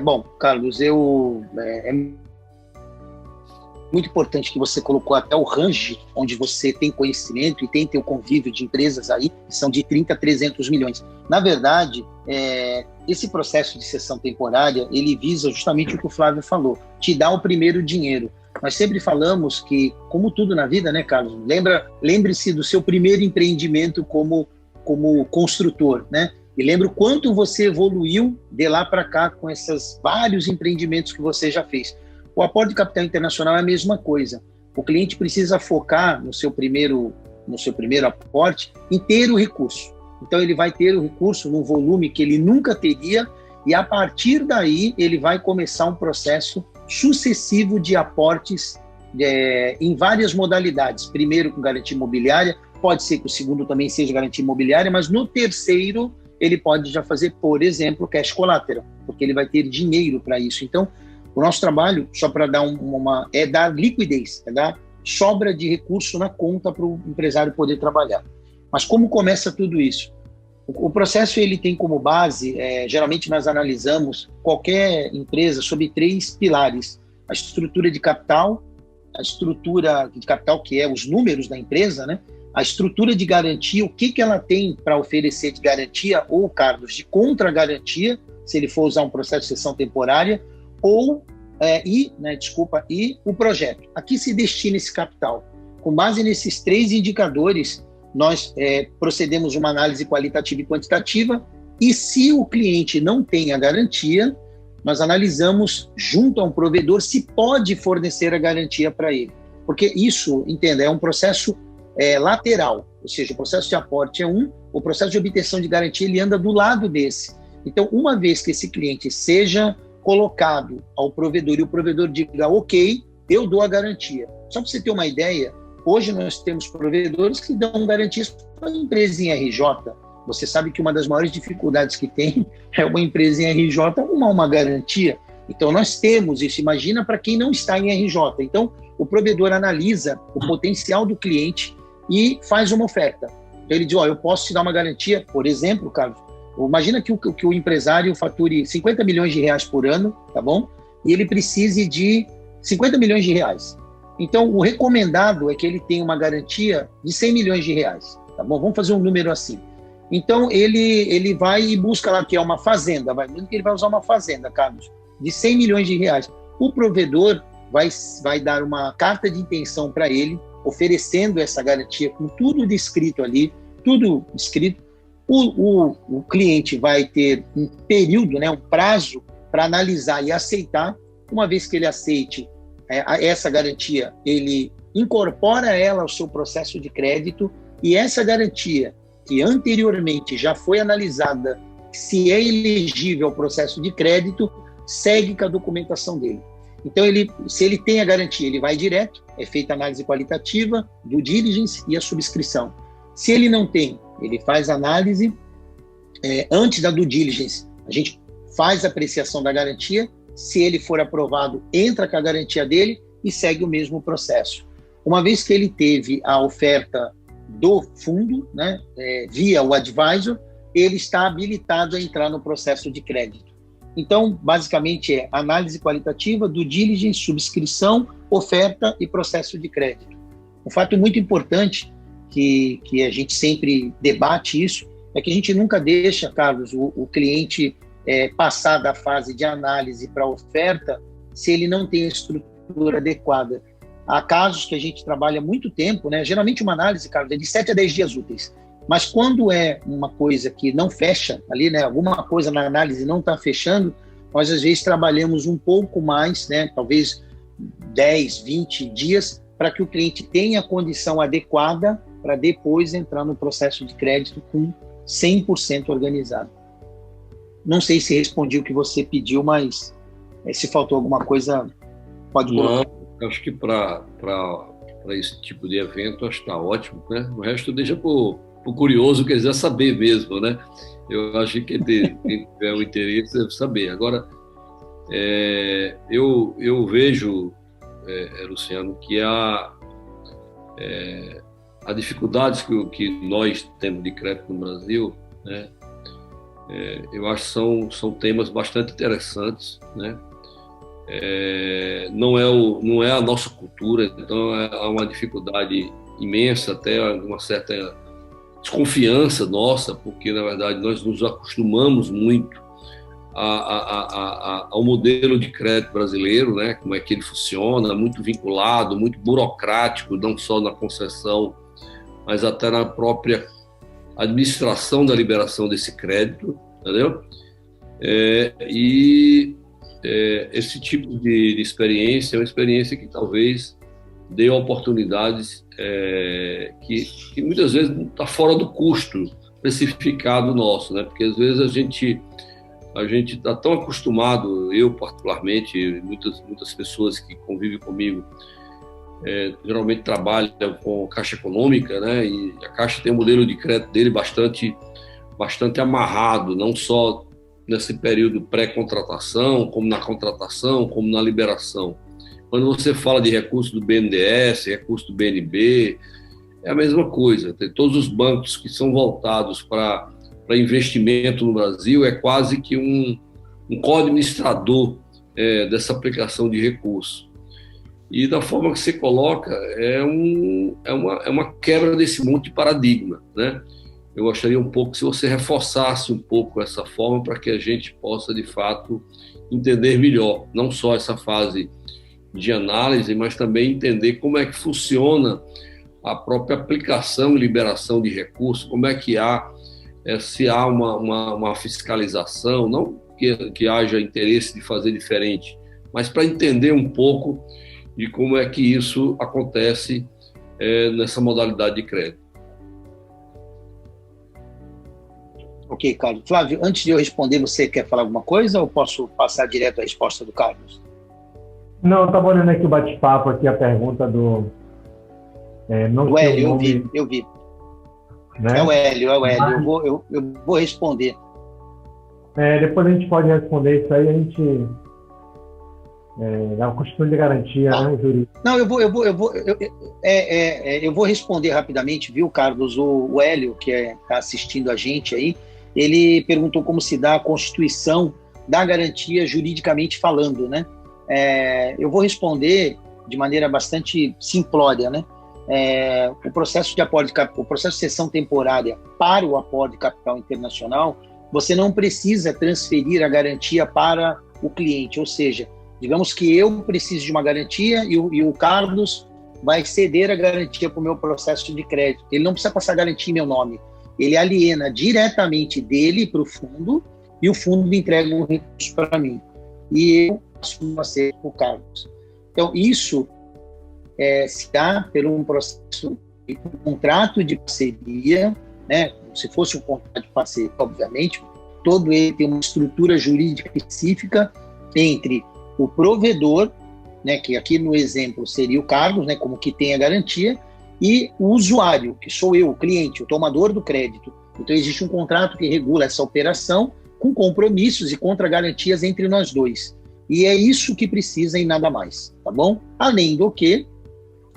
Bom, Carlos, é muito importante que você colocou até o range onde você tem conhecimento e tem teu convívio de empresas aí, que são de 30 a 300 milhões. Na verdade, esse processo de cessão temporária, ele visa justamente o que o Flávio falou, te dá o primeiro dinheiro. Nós sempre falamos que, como tudo na vida, né, Carlos? Lembre-se do seu primeiro empreendimento como construtor, né? E lembre o quanto você evoluiu de lá para cá com esses vários empreendimentos que você já fez. O aporte de capital internacional é a mesma coisa. O cliente precisa focar no seu primeiro aporte em ter o recurso. Então, ele vai ter o recurso num volume que ele nunca teria e, a partir daí, ele vai começar um processo sucessivo de aportes em várias modalidades. Primeiro com garantia imobiliária, pode ser que o segundo também seja garantia imobiliária, mas no terceiro ele pode já fazer, por exemplo, cash collateral, porque ele vai ter dinheiro para isso. Então, o nosso trabalho, só para dar é dar liquidez, é dar sobra de recurso na conta para o empresário poder trabalhar. Mas como começa tudo isso? O processo ele tem como base, geralmente nós analisamos qualquer empresa sobre 3 pilares: a estrutura de capital, que é os números da empresa, né? A estrutura de garantia, o que ela tem para oferecer de garantia, ou, Carlos, de contra-garantia, se ele for usar um processo de cessão temporária, e o projeto. A que se destina esse capital? Com base nesses 3 indicadores, nós procedemos uma análise qualitativa e quantitativa, e se o cliente não tem a garantia, nós analisamos junto a um provedor se pode fornecer a garantia para ele. Porque isso, entenda, é um processo lateral, ou seja, o processo de aporte é o processo de obtenção de garantia ele anda do lado desse. Então, uma vez que esse cliente seja colocado ao provedor e o provedor diga, ok, eu dou a garantia. Só para você ter uma ideia, hoje nós temos provedores que dão garantias para uma empresa em RJ. Você sabe que uma das maiores dificuldades que tem é uma empresa em RJ arrumar uma garantia. Então, nós temos isso. Imagina para quem não está em RJ. Então, o provedor analisa o potencial do cliente e faz uma oferta. Então, ele diz, eu posso te dar uma garantia, por exemplo, Carlos, imagina que o empresário fature 50 milhões de reais por ano, tá bom? E ele precise de 50 milhões de reais. Então, o recomendado é que ele tenha uma garantia de 100 milhões de reais, tá bom? Vamos fazer um número assim. Então, ele vai e busca lá, que é uma fazenda, mesmo que ele vai usar uma fazenda, Carlos, de 100 milhões de reais. O provedor vai dar uma carta de intenção para ele, oferecendo essa garantia com tudo descrito ali, tudo escrito. O cliente vai ter um período, um prazo para analisar e aceitar. Uma vez que ele aceite essa garantia, ele incorpora ela ao seu processo de crédito, e essa garantia, que anteriormente já foi analisada se é elegível ao processo de crédito, segue com a documentação dele. Então, se ele tem a garantia, ele vai direto, é feita a análise qualitativa, due diligence e a subscrição. Se ele não tem, ele faz análise, antes da due diligence, a gente faz a apreciação da garantia, se ele for aprovado, entra com a garantia dele e segue o mesmo processo. Uma vez que ele teve a oferta do fundo, via o advisor, ele está habilitado a entrar no processo de crédito. Então, basicamente é análise qualitativa, due diligence, subscrição, oferta e processo de crédito. Um fato muito importante que a gente sempre debate isso, é que a gente nunca deixa, Carlos, o cliente passar da fase de análise para oferta se ele não tem a estrutura adequada. Há casos que a gente trabalha muito tempo, geralmente uma análise, Carlos, é de 7 a 10 dias úteis, mas quando é uma coisa que não fecha ali, alguma coisa na análise não está fechando, nós às vezes trabalhamos um pouco mais, talvez 10, 20 dias, para que o cliente tenha a condição adequada para depois entrar no processo de crédito com 100% organizado. Não sei se respondi o que você pediu, mas se faltou alguma coisa, pode colocar. Não, acho que para esse tipo de evento, acho que está ótimo, né? O resto deixa para o curioso que quiser saber mesmo, né? Eu acho que quem tiver o interesse deve saber. Agora, eu vejo, Luciano, que há dificuldades que nós temos de crédito no Brasil, né? Eu acho que são temas bastante interessantes, né? Não é a nossa cultura, então há uma dificuldade imensa, até uma certa desconfiança nossa, porque na verdade nós nos acostumamos muito ao modelo de crédito brasileiro, né? Como é que ele funciona, muito vinculado, muito burocrático, não só na concessão, mas até na própria administração da liberação desse crédito, entendeu? Esse tipo de experiência é uma experiência que talvez dê oportunidades que muitas vezes está fora do custo especificado nosso, né? Porque às vezes a gente está tão acostumado, eu particularmente, muitas pessoas que convivem comigo, geralmente trabalha com Caixa Econômica, né? E a Caixa tem um modelo de crédito dele bastante amarrado, não só nesse período pré-contratação, como na contratação, como na liberação. Quando você fala de recurso do BNDES, recurso do BNB, é a mesma coisa. Tem todos os bancos que são voltados para investimento no Brasil, é quase que um co-administrador dessa aplicação de recurso. E da forma que você coloca, é uma quebra desse monte de paradigma, né? Eu gostaria um pouco se você reforçasse um pouco essa forma para que a gente possa, de fato, entender melhor, não só essa fase de análise, mas também entender como é que funciona a própria aplicação e liberação de recursos, como é que se há uma fiscalização, não que haja interesse de fazer diferente, mas para entender um pouco de como é que isso acontece nessa modalidade de crédito. Ok, Carlos. Flávio, antes de eu responder, você quer falar alguma coisa ou posso passar direto a resposta do Carlos? Não, eu estava olhando aqui o bate-papo, aqui a pergunta do... do Hélio, eu vi. Né? É o Hélio. Eu vou responder. Depois a gente pode responder isso aí, a gente... é uma constituição de garantia, né, jurídica? Não, eu vou responder rapidamente, viu, Carlos? O Hélio, que está assistindo a gente aí, ele perguntou como se dá a constituição da garantia juridicamente falando, né? Eu vou responder de maneira bastante simplória, né? O processo de cessão temporária para o aporte de capital internacional, você não precisa transferir a garantia para o cliente, ou seja, digamos que eu preciso de uma garantia e o Carlos vai ceder a garantia para o meu processo de crédito. Ele não precisa passar garantia em meu nome. Ele aliena diretamente dele para o fundo e o fundo entrega um recurso para mim. E eu assumo a ser o Carlos. Então, isso se dá por um processo de contrato de parceria, né? Se fosse um contrato de parceria, obviamente, todo ele tem uma estrutura jurídica específica entre o provedor, né, que aqui no exemplo seria o Carlos, né, como que tem a garantia, e o usuário, que sou eu, o cliente, o tomador do crédito. Então existe um contrato que regula essa operação com compromissos e contra-garantias entre nós dois. E é isso que precisa e nada mais, tá bom? Além do que,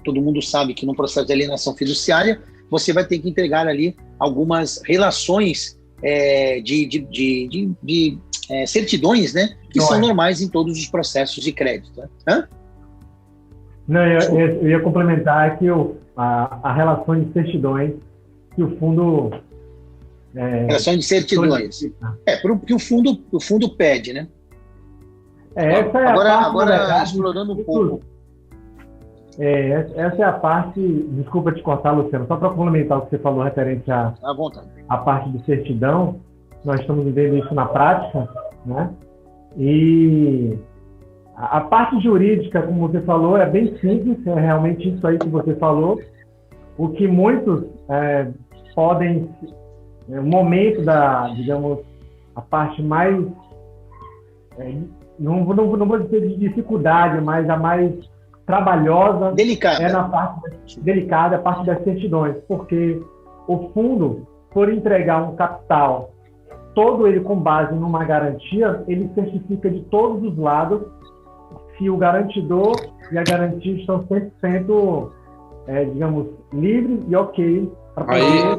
todo mundo sabe que no processo de alienação fiduciária, você vai ter que entregar ali algumas relações de certidões, né, que são normais em todos os processos de crédito. Né? Não, eu ia complementar aqui a relação de certidões que o fundo... relação de certidões. Porque o fundo pede, né? Agora explorando um pouco. Essa é a parte... Desculpa te cortar, Luciano, só para complementar o que você falou referente à parte de certidão. Nós estamos vivendo isso na prática, né? E a parte jurídica, como você falou, é bem simples, é realmente isso aí que você falou. O que muitos podem... o momento digamos, a parte mais... não vou dizer de dificuldade, mas a mais trabalhosa... Delicada. É na parte delicada, a parte das certidões, porque o fundo, por entregar um capital todo ele com base numa garantia, ele certifica de todos os lados se o garantidor e a garantia estão 100%, digamos, livres e ok para poder...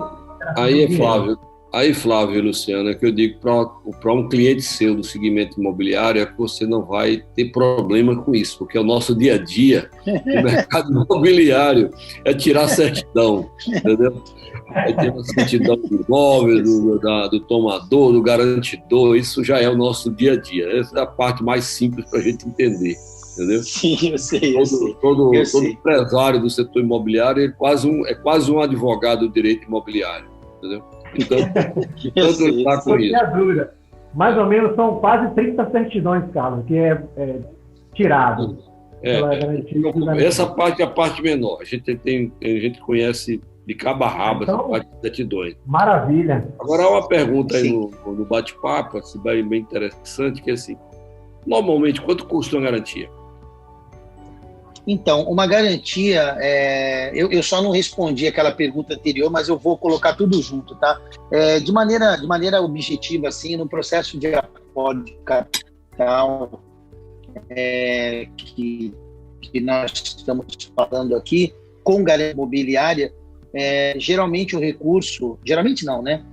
Aí, Flávio e Luciano, é que eu digo para um cliente seu do segmento imobiliário é que você não vai ter problema com isso, porque é o nosso dia a dia no mercado imobiliário é tirar certidão, entendeu? É tirar certidão do imóvel, do tomador, do garantidor, isso já é o nosso dia a dia. Essa é a parte mais simples para a gente entender, entendeu? Sim, eu sei. Todo empresário do setor imobiliário é quase um advogado do direito imobiliário, entendeu? Então, está com isso. Mais ou menos são quase 30 certidões, Carlos, que é tirado. Essa parte é a parte menor. A gente conhece de cabo a rabo essa parte de certidões. Maravilha. Agora há uma pergunta aí no bate-papo, assim, bem interessante, que é assim, normalmente, quanto custa uma garantia? Então, uma garantia, eu só não respondi aquela pergunta anterior, mas eu vou colocar tudo junto, tá? De maneira objetiva, assim, no processo de aporte de capital que nós estamos falando aqui, com garantia imobiliária, geralmente o recurso, geralmente não, né?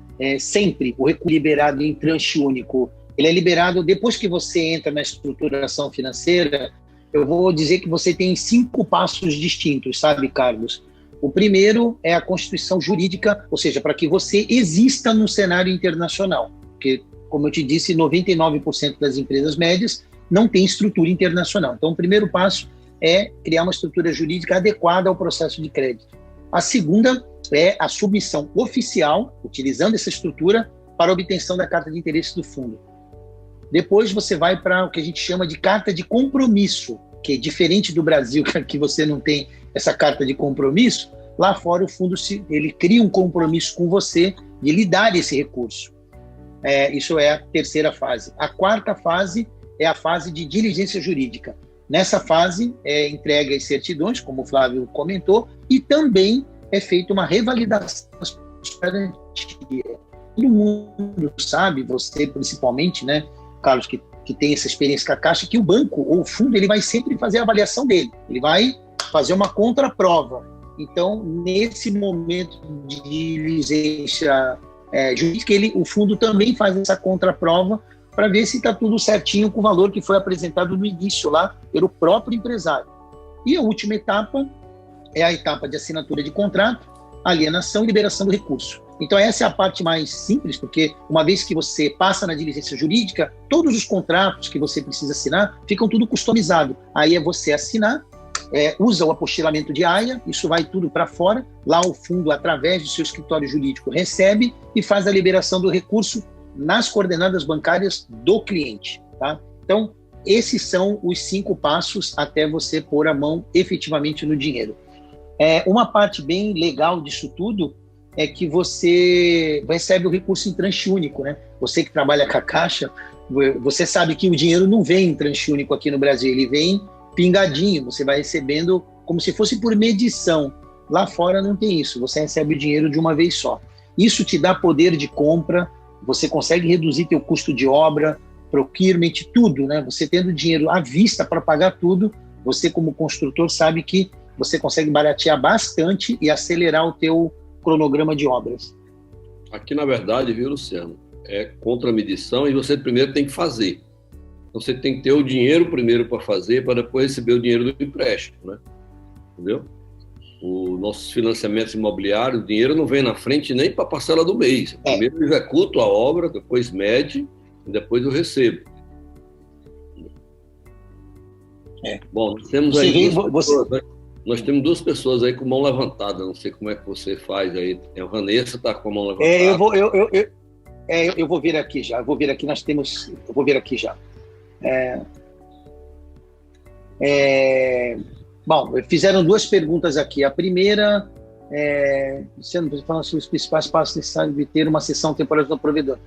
Sempre o recurso liberado em tranche único, ele é liberado depois que você entra na estruturação financeira. Eu vou dizer que você tem 5 passos distintos, sabe, Carlos? O primeiro é a constituição jurídica, ou seja, para que você exista no cenário internacional, porque, como eu te disse, 99% das empresas médias não tem estrutura internacional. Então, o primeiro passo é criar uma estrutura jurídica adequada ao processo de crédito. A segunda é a submissão oficial, utilizando essa estrutura, para a obtenção da carta de interesse do fundo. Depois você vai para o que a gente chama de carta de compromisso, que é diferente do Brasil, que você não tem essa carta de compromisso. Lá fora o fundo ele cria um compromisso com você de lhe dar esse recurso. Isso é a terceira fase. A quarta fase é a fase de diligência jurídica. Nessa fase é entregue as certidões, como o Flávio comentou, e também é feita uma revalidação da garantia. Todo mundo sabe, você principalmente, né, Carlos, que tem essa experiência com a Caixa, que o banco ou o fundo ele vai sempre fazer a avaliação dele, ele vai fazer uma contraprova. Então, nesse momento de diligência jurídica, o fundo também faz essa contraprova para ver se está tudo certinho com o valor que foi apresentado no início lá pelo próprio empresário. E a última etapa é a etapa de assinatura de contrato, alienação e liberação do recurso. Então, essa é a parte mais simples, porque uma vez que você passa na diligência jurídica, todos os contratos que você precisa assinar ficam tudo customizado. Aí é você assinar, usa o apostilamento de AIA, isso vai tudo para fora, lá o fundo, através do seu escritório jurídico, recebe e faz a liberação do recurso nas coordenadas bancárias do cliente. Tá? Então, esses são os 5 passos até você pôr a mão efetivamente no dinheiro. Uma parte bem legal disso tudo é que você recebe o recurso em tranche único, né? Você que trabalha com a Caixa, você sabe que o dinheiro não vem em tranche único aqui no Brasil, ele vem pingadinho, você vai recebendo como se fosse por medição. Lá fora não tem isso, você recebe o dinheiro de uma vez só. Isso te dá poder de compra, você consegue reduzir teu custo de obra, procurement, tudo, né? Você tendo dinheiro à vista para pagar tudo, você como construtor sabe que você consegue baratear bastante e acelerar o teu cronograma de obras. Aqui, na verdade, viu, Luciano, é contra a medição e você primeiro tem que fazer. Então, você tem que ter o dinheiro primeiro para fazer, para depois receber o dinheiro do empréstimo, né? Entendeu? Os nossos financiamentos imobiliários, o dinheiro não vem na frente nem para a parcela do mês. Primeiro eu executo a obra, depois mede e depois eu recebo. Bom, nós temos aí nós temos 2 pessoas aí com mão levantada, não sei como é que você faz aí. A Vanessa está com a mão levantada. Eu vou vir aqui já. Eu vou vir aqui já. Bom, fizeram 2 perguntas aqui. A primeira, você não precisa falar sobre os principais passos necessários de ter uma sessão temporária do provedor.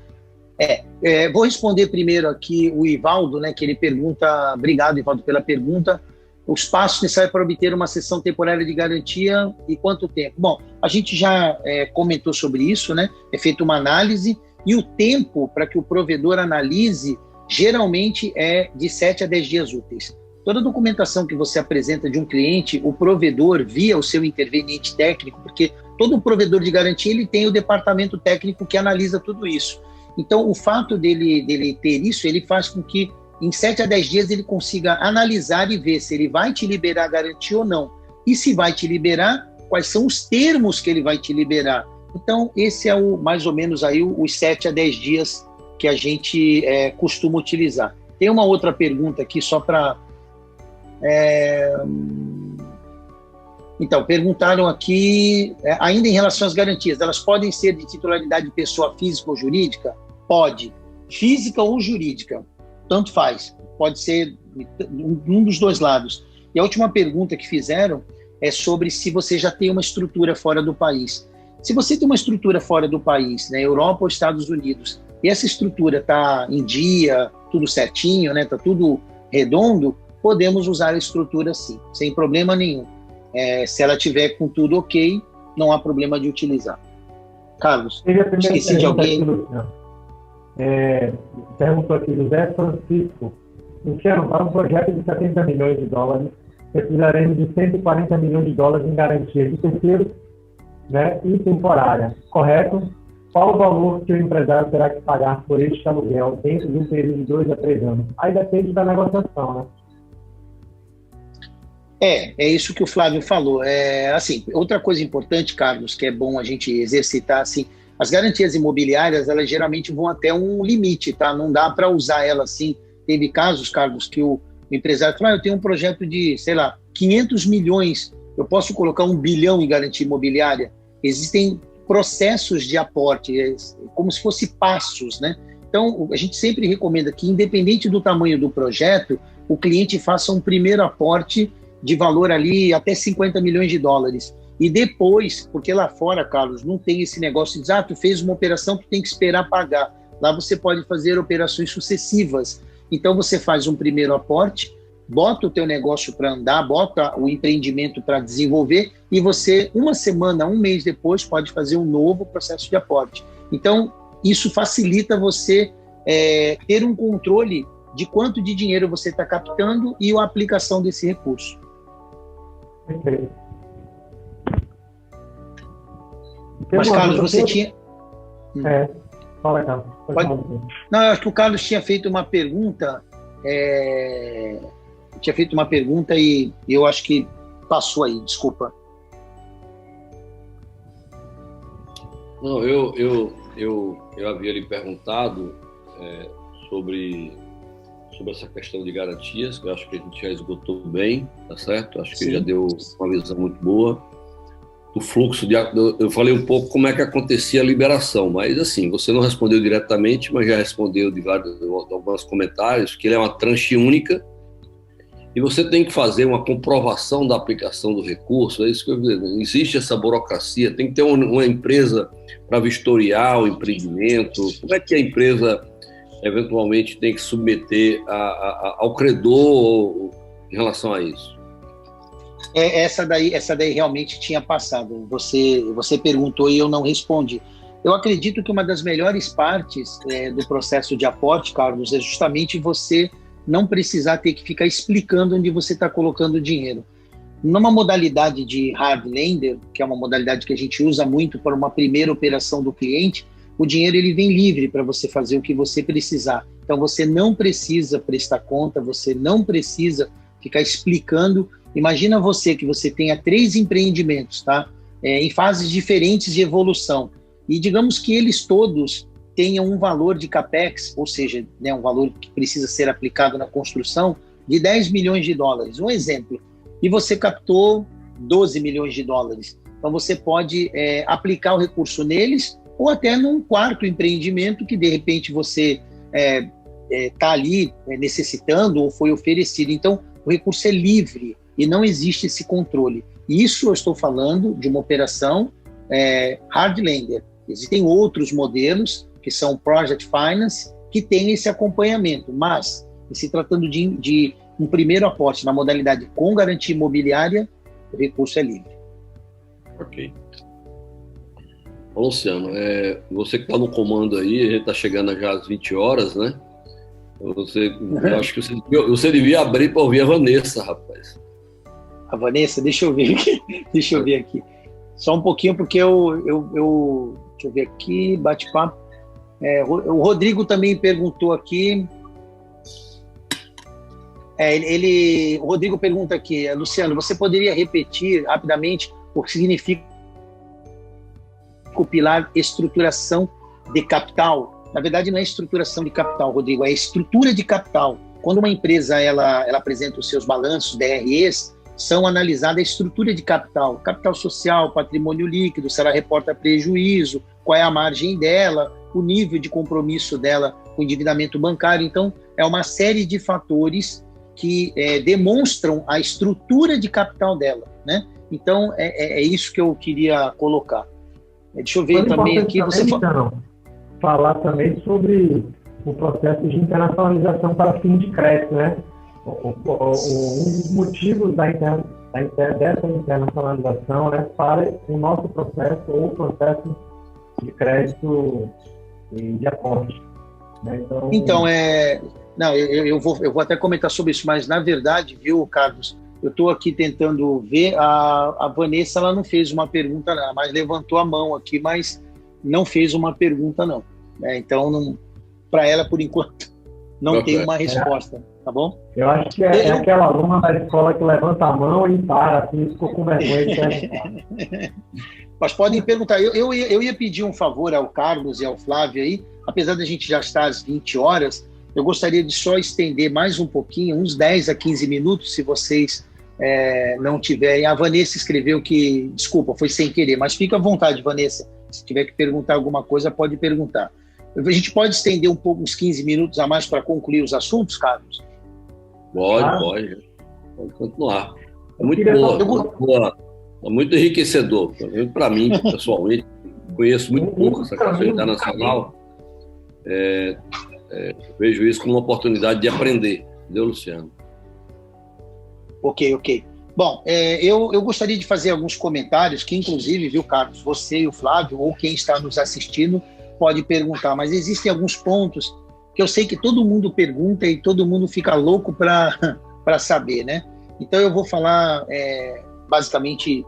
Vou responder primeiro aqui o Ivaldo, né, que ele pergunta, obrigado, Ivaldo, pela pergunta, os passos necessários para obter uma sessão temporária de garantia e quanto tempo? Bom, a gente já comentou sobre isso, né? É feita uma análise e o tempo para que o provedor analise geralmente é de 7 a 10 dias úteis. Toda a documentação que você apresenta de um cliente, o provedor, via o seu interveniente técnico, porque todo provedor de garantia ele tem o departamento técnico que analisa tudo isso. Então, o fato dele ter isso, ele faz com que em 7 a 10 dias ele consiga analisar e ver se ele vai te liberar a garantia ou não. E se vai te liberar, quais são os termos que ele vai te liberar. Então, esse é mais ou menos aí os 7 a 10 dias que a gente costuma utilizar. Tem uma outra pergunta aqui só para... Então, perguntaram aqui, ainda em relação às garantias, elas podem ser de titularidade de pessoa física ou jurídica? Pode. Física ou jurídica. Tanto faz, pode ser um dos 2 lados. E a última pergunta que fizeram é sobre se você já tem uma estrutura fora do país. Se você tem uma estrutura fora do país, né, Europa ou Estados Unidos, e essa estrutura está em dia, tudo certinho, né, está tudo redondo, podemos usar a estrutura sim, sem problema nenhum. Se ela tiver com tudo ok, não há problema de utilizar. Carlos, esqueci de alguém? Perguntou aqui José Francisco. Luciano, para um projeto de 70 milhões de dólares, precisaremos de 140 milhões de dólares em garantia de terceiros, né, e temporária, correto? Qual o valor que o empresário terá que pagar por este aluguel dentro de um período de 2 a 3 anos? Aí depende da negociação, né? É isso que o Flávio falou. Assim, outra coisa importante, Carlos, que é bom a gente exercitar, assim, as garantias imobiliárias, elas geralmente vão até um limite, tá? Não dá para usar ela assim. Teve casos, Carlos, que o empresário falou, eu tenho um projeto de, sei lá, 500 milhões, eu posso colocar 1 bilhão em garantia imobiliária? Existem processos de aporte, como se fosse passos, né? Então, a gente sempre recomenda que, independente do tamanho do projeto, o cliente faça um primeiro aporte de valor ali até 50 milhões de dólares. E depois, porque lá fora, Carlos, não tem esse negócio de dizer, tu fez uma operação, tu tem que esperar pagar. Lá você pode fazer operações sucessivas. Então, você faz um primeiro aporte, bota o teu negócio para andar, bota o empreendimento para desenvolver e você, uma semana, um mês depois, pode fazer um novo processo de aporte. Então, isso facilita você ter um controle de quanto de dinheiro você está captando e a aplicação desse recurso. Mas, Carlos, você tinha... Fala, Carlos. Não, eu acho que o Carlos tinha feito uma pergunta, e eu acho que passou aí, desculpa. Não, eu havia lhe perguntado sobre essa questão de garantias, que eu acho que a gente já esgotou bem, tá certo? Acho que já deu uma visão muito boa do fluxo. Eu falei um pouco como é que acontecia a liberação, mas assim, você não respondeu diretamente, mas já respondeu de alguns comentários, que ele é uma tranche única e você tem que fazer uma comprovação da aplicação do recurso. É isso que eu digo. Existe essa burocracia, tem que ter uma empresa para vistoriar o empreendimento. Como é que a empresa eventualmente tem que submeter ao credor em relação a isso? Essa daí realmente tinha passado. Você perguntou e eu não respondi. Eu acredito que uma das melhores partes do processo de aporte, Carlos, é justamente você não precisar ter que ficar explicando onde você está colocando o dinheiro. Numa modalidade de hard lender, que é uma modalidade que a gente usa muito para uma primeira operação do cliente, o dinheiro ele vem livre para você fazer o que você precisar. Então você não precisa prestar conta, você não precisa ficar explicando. Imagina que você tenha 3 empreendimentos, tá? Em fases diferentes de evolução. E digamos que eles todos tenham um valor de CAPEX, ou seja, né, um valor que precisa ser aplicado na construção, de 10 milhões de dólares. Um exemplo. E você captou 12 milhões de dólares. Então você pode aplicar o recurso neles ou até num quarto empreendimento que de repente você está ali necessitando ou foi oferecido. Então o recurso é livre e não existe esse controle. Isso eu estou falando de uma operação hard lender. Existem outros modelos que são Project Finance que têm esse acompanhamento, mas se tratando de um primeiro aporte na modalidade com garantia imobiliária, o recurso é livre. Ok. Ô, Luciano, você que está no comando aí, a gente está chegando já às 20 horas, né? Eu acho que você devia abrir para ouvir a Vanessa, rapaz. A Vanessa, deixa eu ver aqui. Só um pouquinho, porque deixa eu ver aqui, bate-papo. O Rodrigo também perguntou aqui. O Rodrigo pergunta aqui, Luciano, você poderia repetir rapidamente o que significa o pilar estruturação de capital? Na verdade, não é estruturação de capital, Rodrigo, é estrutura de capital. Quando uma empresa ela apresenta os seus balanços, DREs, são analisadas a estrutura de capital, capital social, patrimônio líquido, se ela reporta prejuízo, qual é a margem dela, o nível de compromisso dela com o endividamento bancário. Então, é uma série de fatores que demonstram a estrutura de capital dela, né? Então, é isso que eu queria colocar. Deixa eu ver também aqui. Falar também sobre o processo de internacionalização para fim de crédito, né? Um dos motivos dessa internacionalização é para o nosso processo ou o processo de crédito e de aporte. Né? Então, não, eu vou até comentar sobre isso, mas na verdade, viu, Carlos, eu estou aqui tentando ver, a Vanessa, ela não fez uma pergunta, não, mas levantou a mão aqui, mas não fez uma pergunta, não. Então, para ela, por enquanto, não tem uma resposta, tá bom? Eu acho que é aquela aluna da escola que levanta a mão e para, assim, ficou com vergonha. Mas podem perguntar. Eu ia pedir um favor ao Carlos e ao Flávio aí, apesar da gente já estar às 20 horas, eu gostaria de só estender mais um pouquinho, uns 10 a 15 minutos, se vocês não tiverem. A Vanessa escreveu que, desculpa, foi sem querer, mas fica à vontade, Vanessa. Se tiver que perguntar alguma coisa, pode perguntar. A gente pode estender um pouco, uns 15 minutos a mais para concluir os assuntos, Carlos? Pode continuar. É muito boa, é muito enriquecedor. Para mim, pessoalmente, conheço muito pouco essa questão internacional. Vejo isso como uma oportunidade de aprender. Entendeu, Luciano? Ok. Bom, eu gostaria de fazer alguns comentários que, inclusive, viu, Carlos, você e o Flávio, ou quem está nos assistindo, pode perguntar, mas existem alguns pontos que eu sei que todo mundo pergunta e todo mundo fica louco para saber, né? Então, eu vou falar, basicamente,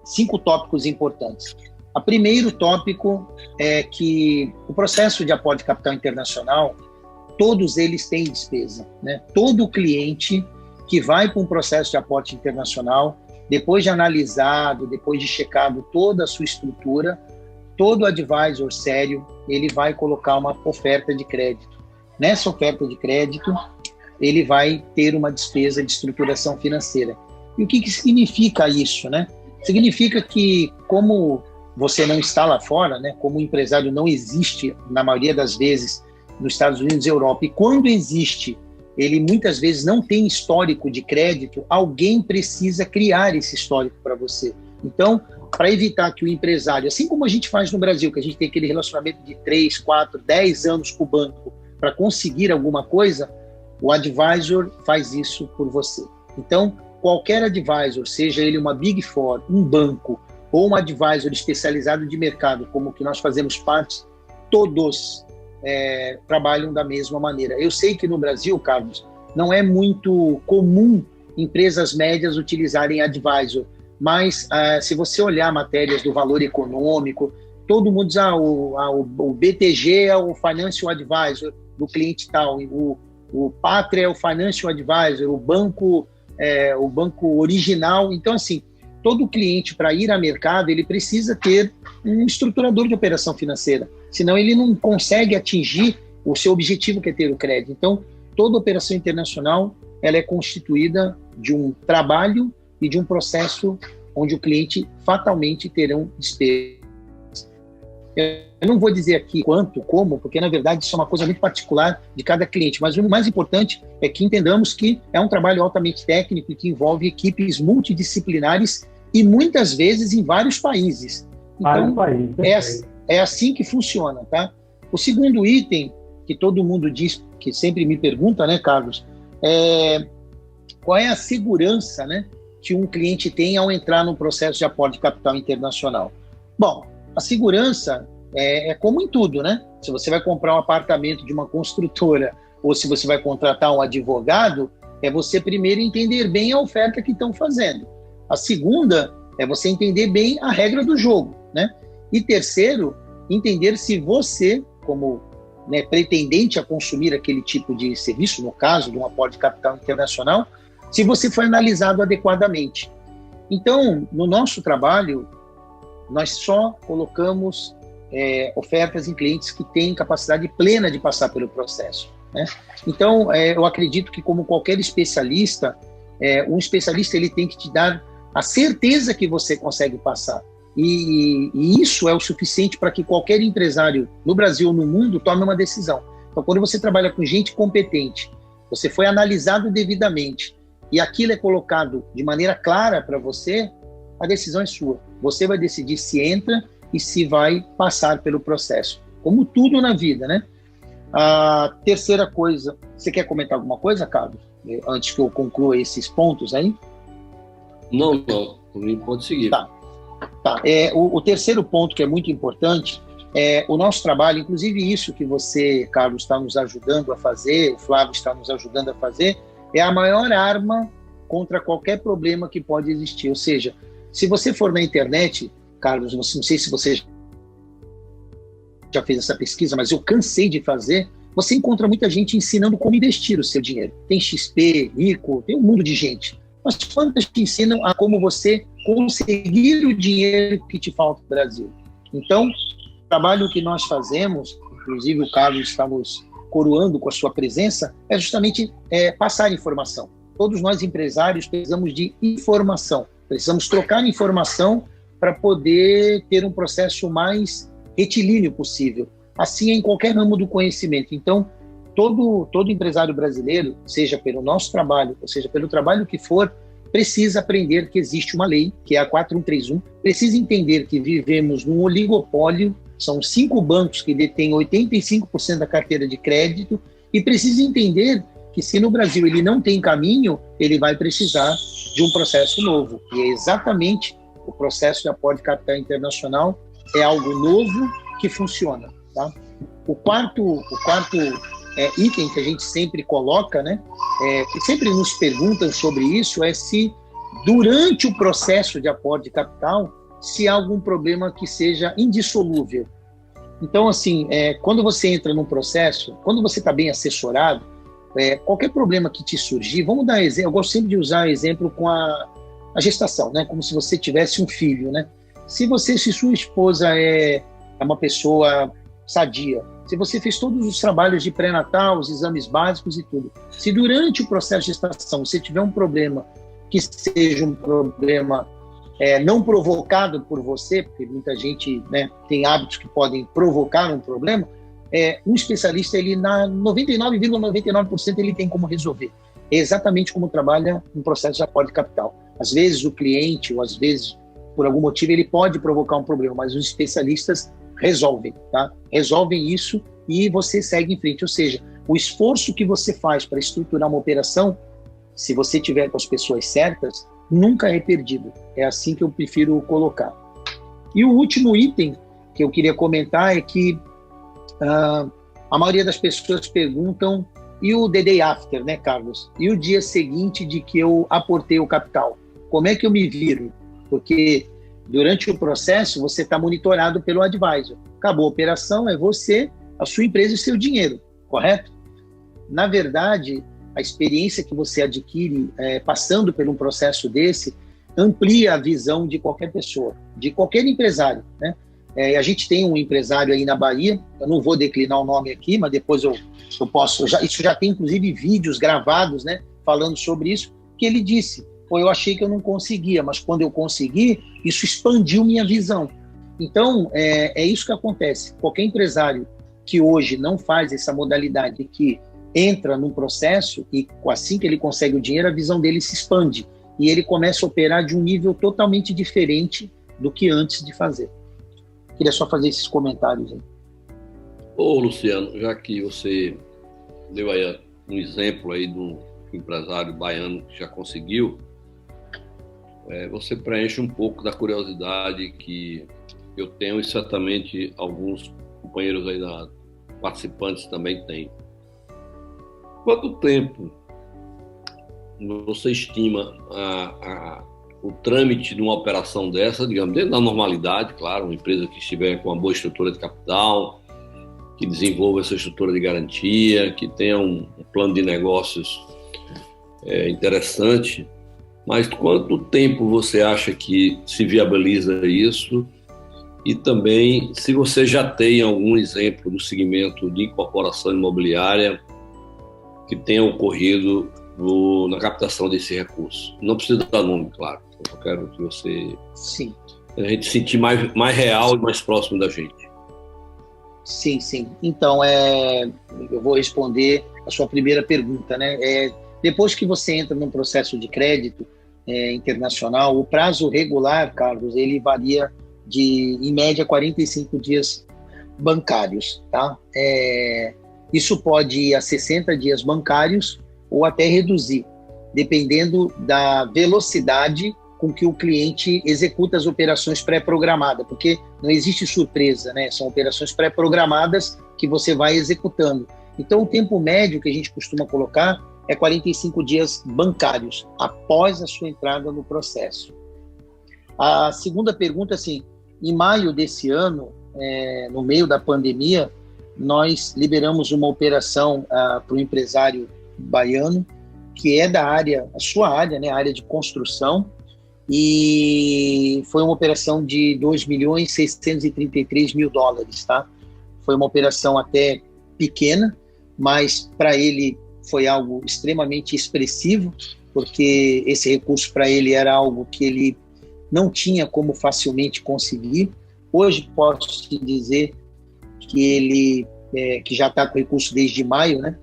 5 tópicos importantes. O primeiro tópico é que o processo de aporte de capital internacional, todos eles têm despesa, né? Todo cliente que vai para um processo de aporte internacional, depois de analisado, depois de checado toda a sua estrutura, todo advisor sério, ele vai colocar uma oferta de crédito. Nessa oferta de crédito, ele vai ter uma despesa de estruturação financeira. E o que significa isso, né? Significa que, como você não está lá fora, né? Como o empresário não existe, na maioria das vezes, nos Estados Unidos e Europa, e quando existe, ele muitas vezes não tem histórico de crédito, alguém precisa criar esse histórico para você. Então, para evitar que o empresário, assim como a gente faz no Brasil, que a gente tem aquele relacionamento de 3, 4, 10 anos com o banco para conseguir alguma coisa, o advisor faz isso por você. Então, qualquer advisor, seja ele uma Big Four, um banco, ou um advisor especializado de mercado, como que nós fazemos parte, todos trabalham da mesma maneira. Eu sei que no Brasil, Carlos, não é muito comum empresas médias utilizarem advisor, mas se você olhar matérias do Valor Econômico, todo mundo diz, o BTG é o Financial Advisor do cliente tal, o Pátria é o Financial Advisor, o banco original. Então, assim, todo cliente, para ir a mercado, ele precisa ter um estruturador de operação financeira, senão ele não consegue atingir o seu objetivo, que é ter o crédito. Então, toda operação internacional, ela é constituída de um trabalho e de um processo onde o cliente fatalmente terão despesas. Eu não vou dizer aqui quanto, como, porque na verdade isso é uma coisa muito particular de cada cliente, mas o mais importante é que entendamos que é um trabalho altamente técnico e que envolve equipes multidisciplinares e muitas vezes em vários países. Então, é assim que funciona, tá? O segundo item que todo mundo diz, que sempre me pergunta, né, Carlos, qual é a segurança, né, que um cliente tem ao entrar no processo de aporte de capital internacional? Bom, a segurança é como em tudo, né? Se você vai comprar um apartamento de uma construtora ou se você vai contratar um advogado, é você primeiro entender bem a oferta que estão fazendo. A segunda é você entender bem a regra do jogo, né? E terceiro, entender se você, como pretendente a consumir aquele tipo de serviço, no caso de um aporte de capital internacional, se você foi analisado adequadamente. Então, no nosso trabalho, nós só colocamos ofertas em clientes que têm capacidade plena de passar pelo processo, né? Então, eu acredito que, como qualquer especialista, um especialista ele tem que te dar a certeza que você consegue passar. E isso é o suficiente para que qualquer empresário no Brasil ou no mundo tome uma decisão. Então, quando você trabalha com gente competente, você foi analisado devidamente e aquilo é colocado de maneira clara para você, a decisão é sua. Você vai decidir se entra e se vai passar pelo processo. Como tudo na vida, né? A terceira coisa, você quer comentar alguma coisa, Carlos? antes que eu conclua esses pontos aí? Não, pode seguir. Tá. O terceiro ponto que é muito importante é o nosso trabalho, inclusive isso que você, Carlos, está nos ajudando a fazer, o Flávio está nos ajudando a fazer, é a maior arma contra qualquer problema que pode existir. Ou seja, se você for na internet, Carlos, não sei se você já fez essa pesquisa, mas eu cansei de fazer, você encontra muita gente ensinando como investir o seu dinheiro. Tem XP, Rico, tem um mundo de gente. Mas quantas te ensinam a como você conseguir o dinheiro que te falta no Brasil? Então, o trabalho que nós fazemos, inclusive o Carlos está nos coroando com a sua presença, é justamente passar informação. Todos nós empresários precisamos de informação, precisamos trocar informação para poder ter um processo mais retilíneo possível. Assim é em qualquer ramo do conhecimento. Então, todo empresário brasileiro, seja pelo nosso trabalho, ou seja pelo trabalho que for, precisa aprender que existe uma lei, que é a 4131, precisa entender que vivemos num oligopólio, são 5 bancos que detêm 85% da carteira de crédito, e precisa entender que se no Brasil ele não tem caminho, ele vai precisar de um processo novo. E é exatamente o processo de aporte de capital internacional, é algo novo que funciona. Tá? O quarto item que a gente sempre coloca, né, que sempre nos perguntam sobre isso, é se durante o processo de aporte de capital, se há algum problema que seja indissolúvel. Então, assim, quando você entra num processo, quando você está bem assessorado, qualquer problema que te surgir, vamos dar exemplo, eu gosto sempre de usar exemplo com a gestação, né, como se você tivesse um filho, né? Se sua esposa é uma pessoa sadia, se você fez todos os trabalhos de pré-natal, os exames básicos e tudo, se durante o processo de gestação você tiver um problema que seja um problema não provocado por você, porque muita gente, né, tem hábitos que podem provocar um problema, um especialista, ele na 99,99% ele tem como resolver. É exatamente como trabalha um processo de aporte de capital. Às vezes o cliente, ou às vezes por algum motivo, ele pode provocar um problema, mas os especialistas resolvem, tá? Resolvem isso e você segue em frente. Ou seja, o esforço que você faz para estruturar uma operação, se você tiver com as pessoas certas, nunca é perdido. É assim que eu prefiro colocar. E o último item que eu queria comentar é que a maioria das pessoas perguntam, e o the day after, né, Carlos? E o dia seguinte de que eu aportei o capital? Como é que eu me viro? Porque durante o processo você está monitorado pelo advisor. Acabou a operação, é você, a sua empresa e o seu dinheiro, correto? Na verdade, a experiência que você adquire passando por um processo desse amplia a visão de qualquer pessoa, de qualquer empresário, né? A gente tem um empresário aí na Bahia, eu não vou declinar o nome aqui, mas depois eu posso, isso já tem inclusive vídeos gravados, né, falando sobre isso, que ele disse, eu achei que eu não conseguia, mas quando eu consegui, isso expandiu minha visão. Então, é isso que acontece. Qualquer empresário que hoje não faz essa modalidade, que entra num processo e assim que ele consegue o dinheiro, a visão dele se expande e ele começa a operar de um nível totalmente diferente do que antes de fazer. Queria só fazer esses comentários aí. Ô, Luciano, já que você deu aí um exemplo aí de um empresário baiano que já conseguiu, você preenche um pouco da curiosidade que eu tenho e certamente alguns companheiros aí participantes também têm. Quanto tempo você estima o trâmite de uma operação dessa, digamos, dentro da normalidade, claro, uma empresa que estiver com uma boa estrutura de capital, que desenvolva essa estrutura de garantia, que tenha um plano de negócios interessante, mas quanto tempo você acha que se viabiliza isso? E também, se você já tem algum exemplo do segmento de incorporação imobiliária que tenha ocorrido na captação desse recurso. Não precisa dar nome, claro. Eu quero que você... Sim. A gente sentir mais real e mais próximo da gente. Sim, sim. Então, eu vou responder a sua primeira pergunta, né? Depois que você entra num processo de crédito internacional, o prazo regular, Carlos, ele varia de, em média, 45 dias bancários, tá? Isso pode ir a 60 dias bancários ou até reduzir, dependendo da velocidade com que o cliente executa as operações pré-programadas, porque não existe surpresa, né? São operações pré-programadas que você vai executando. Então, o tempo médio que a gente costuma colocar é 45 dias bancários, após a sua entrada no processo. A segunda pergunta, assim, em maio desse ano, no meio da pandemia, nós liberamos uma operação para o empresário baiano, que é da área, a sua área, né, a área de construção, e foi uma operação de 2.633.000 dólares, tá? Foi uma operação até pequena, mas para ele foi algo extremamente expressivo, porque esse recurso para ele era algo que ele não tinha como facilmente conseguir. Hoje posso te dizer que ele, que já está com recurso desde maio, né?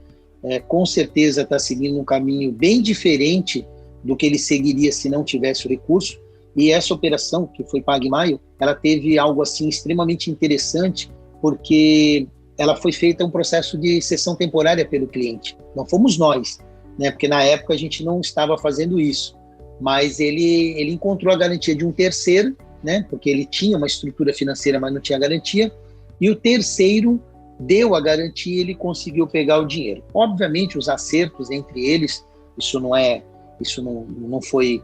Com certeza está seguindo um caminho bem diferente do que ele seguiria se não tivesse o recurso. E essa operação, que foi paga em maio, ela teve algo assim extremamente interessante, porque ela foi feita um processo de cessão temporária pelo cliente. Não fomos nós, né? Porque na época a gente não estava fazendo isso. Mas ele encontrou a garantia de um terceiro, né? Porque ele tinha uma estrutura financeira, mas não tinha garantia. E o terceiro deu a garantia e ele conseguiu pegar o dinheiro. Obviamente, os acertos entre eles, não foi,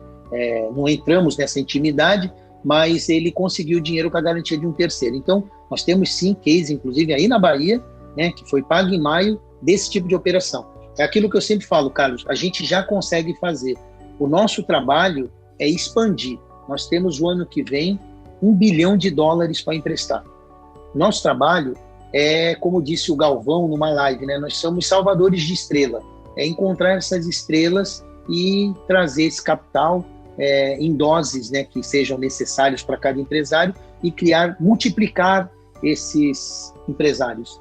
não entramos nessa intimidade, mas ele conseguiu o dinheiro com a garantia de um terceiro. Então, nós temos sim case, inclusive aí na Bahia, né, que foi pago em maio, desse tipo de operação. É aquilo que eu sempre falo, Carlos, a gente já consegue fazer. O nosso trabalho é expandir. Nós temos o ano que vem $1 bilhão para emprestar. Nosso trabalho é, como disse o Galvão numa live, né, nós somos salvadores de estrela. É encontrar essas estrelas e trazer esse capital em doses, né, que sejam necessários para cada empresário e multiplicar esses empresários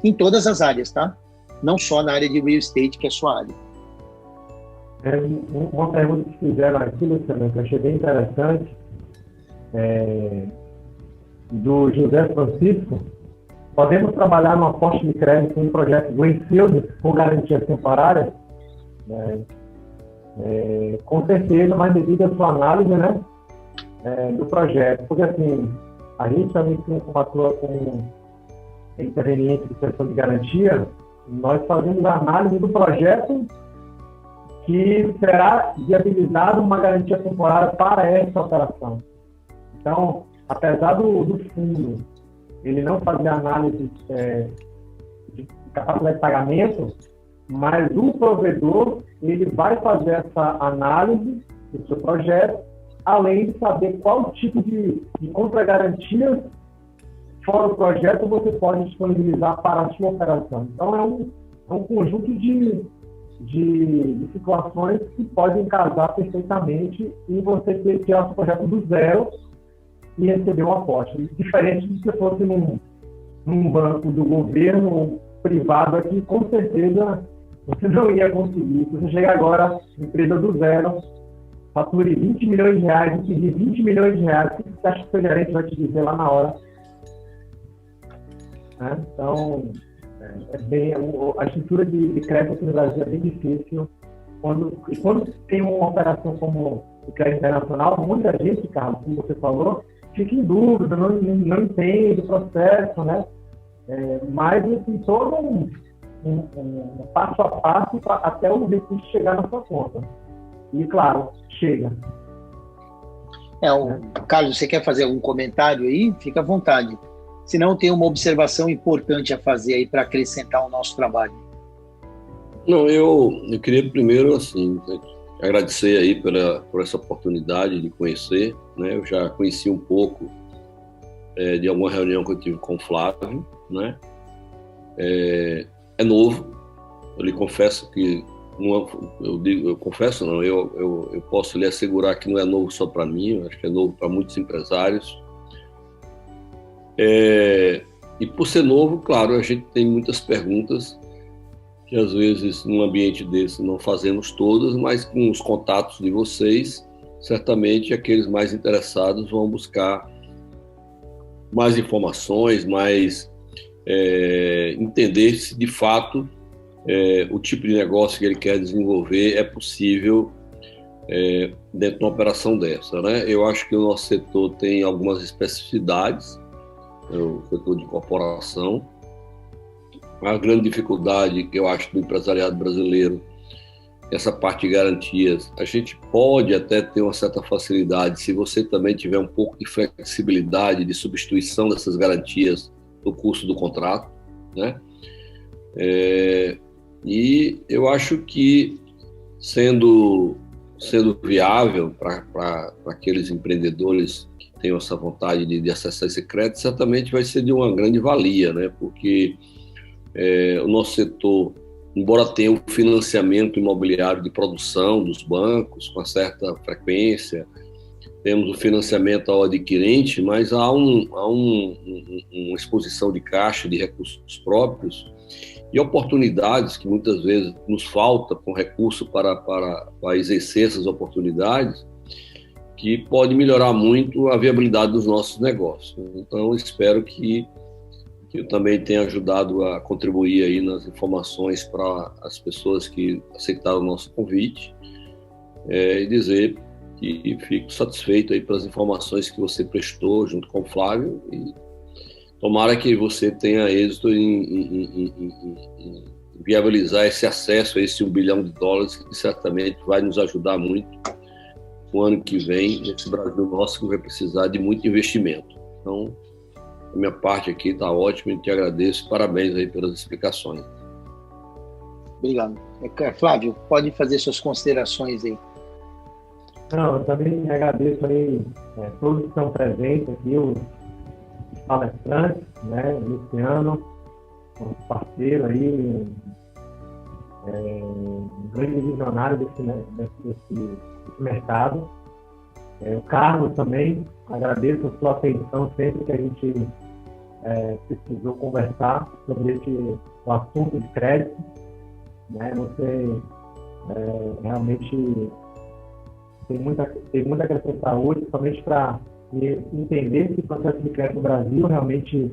em todas as áreas, tá? Não só na área de real estate, que é a sua área. Uma pergunta que fizeram aqui, Luciano, que eu achei bem interessante, do José Francisco: podemos trabalhar no aporte de crédito em um projeto Greenfield com garantia temporária? Com certeza, mas devido à sua análise, né, do projeto. Porque, assim, a gente também atua com interveniente de sessão de garantia, nós fazemos a análise do projeto que será viabilizado uma garantia temporária para essa operação. Então, apesar do fundo ele não fazer análise de capacidade de pagamento, mas o provedor ele vai fazer essa análise do seu projeto, além de saber qual tipo de contra-garantia fora o projeto você pode disponibilizar para a sua operação. Então, é um conjunto de situações que podem casar perfeitamente e você tirar o seu projeto do zero e receber um aporte. Diferente de se fosse num banco do governo privado aqui, com certeza você não ia conseguir. Se você chega agora, empresa do zero, fature R$20 milhões e pedir R$20 milhões, o que você acha que o seu gerente vai te dizer lá na hora? Então, a estrutura de crédito no Brasil é bem difícil. Quando tem uma operação como o crédito internacional, muita gente, Carlos, como você falou, fica em dúvida, não entende o processo, né? Mas tem todo um passo a passo até o recurso chegar na sua conta. E, claro, chega. Carlos, você quer fazer algum comentário aí? Fica à vontade. Se não, tem uma observação importante a fazer aí para acrescentar o nosso trabalho. Não, eu queria primeiro, assim, agradecer aí por essa oportunidade de conhecer, né? Eu já conheci um pouco de alguma reunião que eu tive com o Flávio, né? É novo, eu lhe confesso que eu posso lhe assegurar que não é novo só para mim, eu acho que é novo para muitos empresários. E por ser novo, claro, a gente tem muitas perguntas que às vezes num ambiente desse não fazemos todas, mas com os contatos de vocês, certamente aqueles mais interessados vão buscar mais informações, mais entender se de fato o tipo de negócio que ele quer desenvolver é possível dentro de uma operação dessa, né? Eu acho que o nosso setor tem algumas especificidades, o setor de incorporação. A grande dificuldade que eu acho do empresariado brasileiro, essa parte de garantias, a gente pode até ter uma certa facilidade se você também tiver um pouco de flexibilidade de substituição dessas garantias do custo do contrato, né? E eu acho que sendo viável para aqueles empreendedores que tenham essa vontade de acessar esse crédito, certamente vai ser de uma grande valia, né? Porque o nosso setor, embora tenha o financiamento imobiliário de produção dos bancos com certa frequência, temos o financiamento ao adquirente, mas há uma exposição de caixa, de recursos próprios e oportunidades que muitas vezes nos falta com recurso para exercer essas oportunidades, que pode melhorar muito a viabilidade dos nossos negócios. Então, espero que eu também tenha ajudado a contribuir aí nas informações para as pessoas que aceitaram o nosso convite, e dizer que fico satisfeito aí pelas informações que você prestou junto com o Flávio, e tomara que você tenha êxito em viabilizar esse acesso a esse $1 bilhão, que certamente vai nos ajudar muito no ano que vem, nesse Brasil nosso que vai precisar de muito investimento. Então, a minha parte aqui está ótima e te agradeço. Parabéns aí pelas explicações. Obrigado. Flávio, pode fazer suas considerações aí. Não, eu também agradeço aí todos que estão presentes aqui, os palestrantes, né, Luciano, um parceiro aí, um grande visionário desse mercado. O Carlos também, agradeço a sua atenção sempre que a gente precisou conversar sobre o assunto de crédito, né? Você realmente tem muito a acrescentar hoje, somente para entender que o processo de crédito no Brasil realmente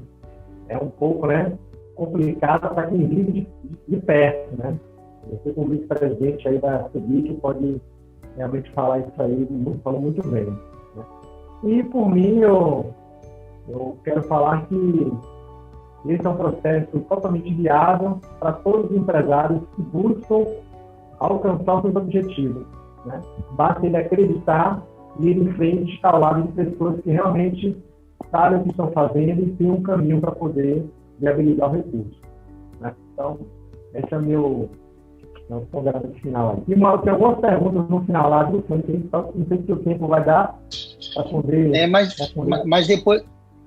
é um pouco, né, complicado para quem vive de perto, né? Você, como vice-presidente aí da CEBIC, pode realmente falar isso aí, falou muito bem, né? E, por mim, eu quero falar que esse é um processo totalmente viável para todos os empresários que buscam alcançar os seus objetivos, né? Basta ele acreditar e ir em frente, estar ao lado de pessoas que realmente sabem o que estão fazendo e têm um caminho para poder viabilizar o recurso, né? Então, esse é o meu conversa final aí. E tem algumas perguntas no final lá, não sei se o tempo vai dar para poder...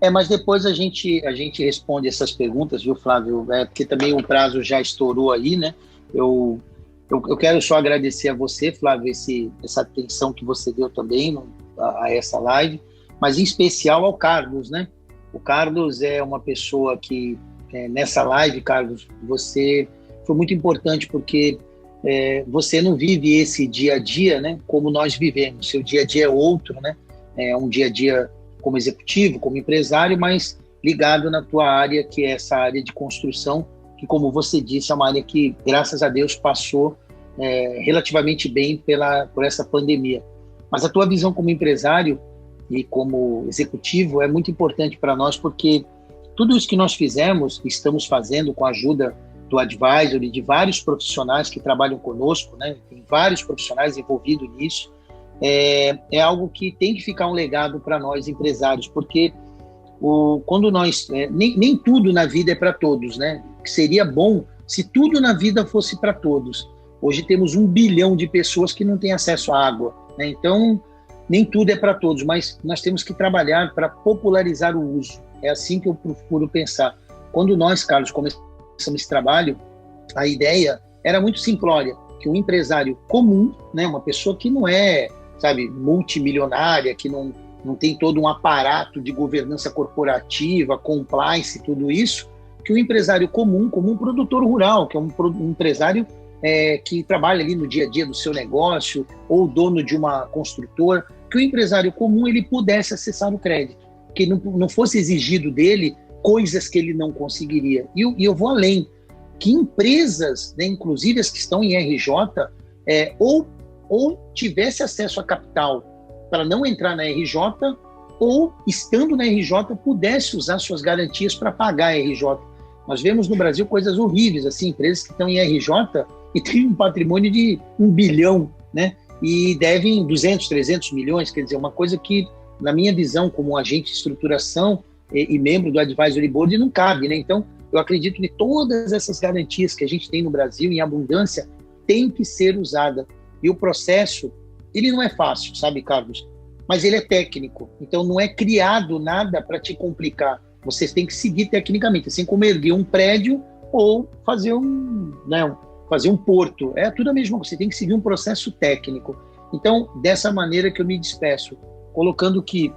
Mas depois a gente responde essas perguntas, viu, Flávio? Porque também o prazo já estourou aí, né? Eu quero só agradecer a você, Flávio, essa atenção que você deu também a essa live, mas em especial ao Carlos, né? O Carlos é uma pessoa que, nessa live, Carlos, você foi muito importante porque você não vive esse dia a dia, né, como nós vivemos. Seu dia a dia é outro, né? É um dia a dia como executivo, como empresário, mas ligado na tua área, que é essa área de construção, que, como você disse, é uma área que, graças a Deus, passou relativamente bem por essa pandemia. Mas a tua visão como empresário e como executivo é muito importante para nós, porque tudo isso que nós fizemos, estamos fazendo com a ajuda do Advisory, de vários profissionais que trabalham conosco, né? Tem vários profissionais envolvidos nisso, é algo que tem que ficar um legado para nós empresários, porque quando nós... nem tudo na vida é para todos, né? Seria bom se tudo na vida fosse para todos. Hoje temos 1 bilhão de pessoas que não têm acesso à água, né? Então, nem tudo é para todos, mas nós temos que trabalhar para popularizar o uso. É assim que eu procuro pensar. Quando nós, Carlos, começamos esse trabalho, a ideia era muito simplória, que um empresário comum, né, uma pessoa que não é, sabe, multimilionária, que não tem todo um aparato de governança corporativa, compliance, tudo isso, que o empresário comum, como um produtor rural, que é um empresário que trabalha ali no dia a dia do seu negócio, ou dono de uma construtora, que o empresário comum ele pudesse acessar o crédito, que não fosse exigido dele coisas que ele não conseguiria. E eu vou além. que empresas, né, inclusive as que estão em RJ, ou tivesse acesso a capital para não entrar na RJ, ou, estando na RJ, pudesse usar suas garantias para pagar a RJ. Nós vemos no Brasil coisas horríveis, assim, empresas que estão em RJ e têm um patrimônio de 1 bilhão, né? E devem 200, 300 milhões, quer dizer, uma coisa que, na minha visão, como agente de estruturação e membro do Advisory Board, não cabe, né? Então, eu acredito que todas essas garantias que a gente tem no Brasil, em abundância, têm que ser usada. E o processo, ele não é fácil, sabe, Carlos? Mas ele é técnico, então não é criado nada para te complicar. Vocês têm que seguir tecnicamente, assim como erguer um prédio ou fazer fazer um porto. É tudo a mesma coisa, você tem que seguir um processo técnico. Então, dessa maneira que eu me despeço, colocando que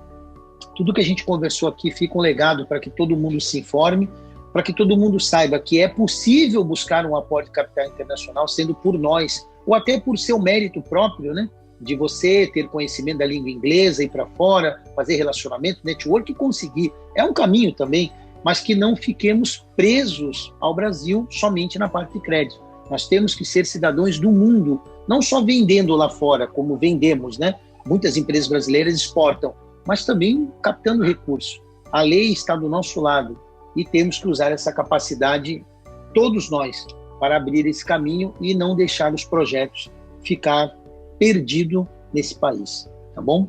tudo que a gente conversou aqui fica um legado para que todo mundo se informe, para que todo mundo saiba que é possível buscar um aporte de capital internacional, sendo por nós, ou até por seu mérito próprio, né? De você ter conhecimento da língua inglesa, ir para fora, fazer relacionamento, network e conseguir. É um caminho também, mas que não fiquemos presos ao Brasil somente na parte de crédito. Nós temos que ser cidadãos do mundo, não só vendendo lá fora, como vendemos, né? Muitas empresas brasileiras exportam, mas também captando recursos. A lei está do nosso lado e temos que usar essa capacidade, todos nós, para abrir esse caminho e não deixar os projetos ficar perdido nesse país, tá bom?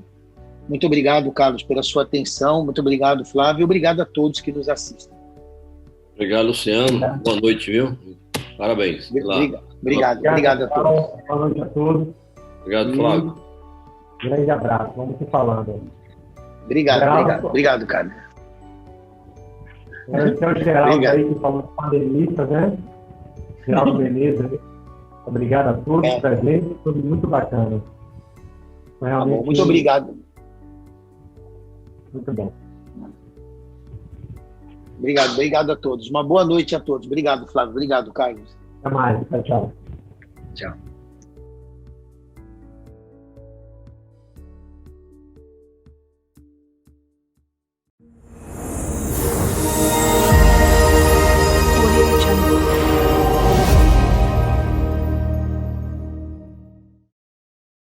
Muito obrigado, Carlos, pela sua atenção, muito obrigado, Flávio, e obrigado a todos que nos assistem. Obrigado, Luciano, boa noite, viu? Parabéns. Obrigado a todos. Boa noite a todos. Obrigado, Flávio. Grande abraço, vamos se falando. Obrigado, Carlos. Esse é o Geraldo aí que falou com panelistas, né? Geraldo Menezes. Obrigado a todos, presentes, foi muito bacana. Realmente... Tá bom, muito obrigado. Muito bom. Obrigado a todos. Uma boa noite a todos. Obrigado, Flávio. Obrigado, Carlos. Até mais. Tchau. Tchau.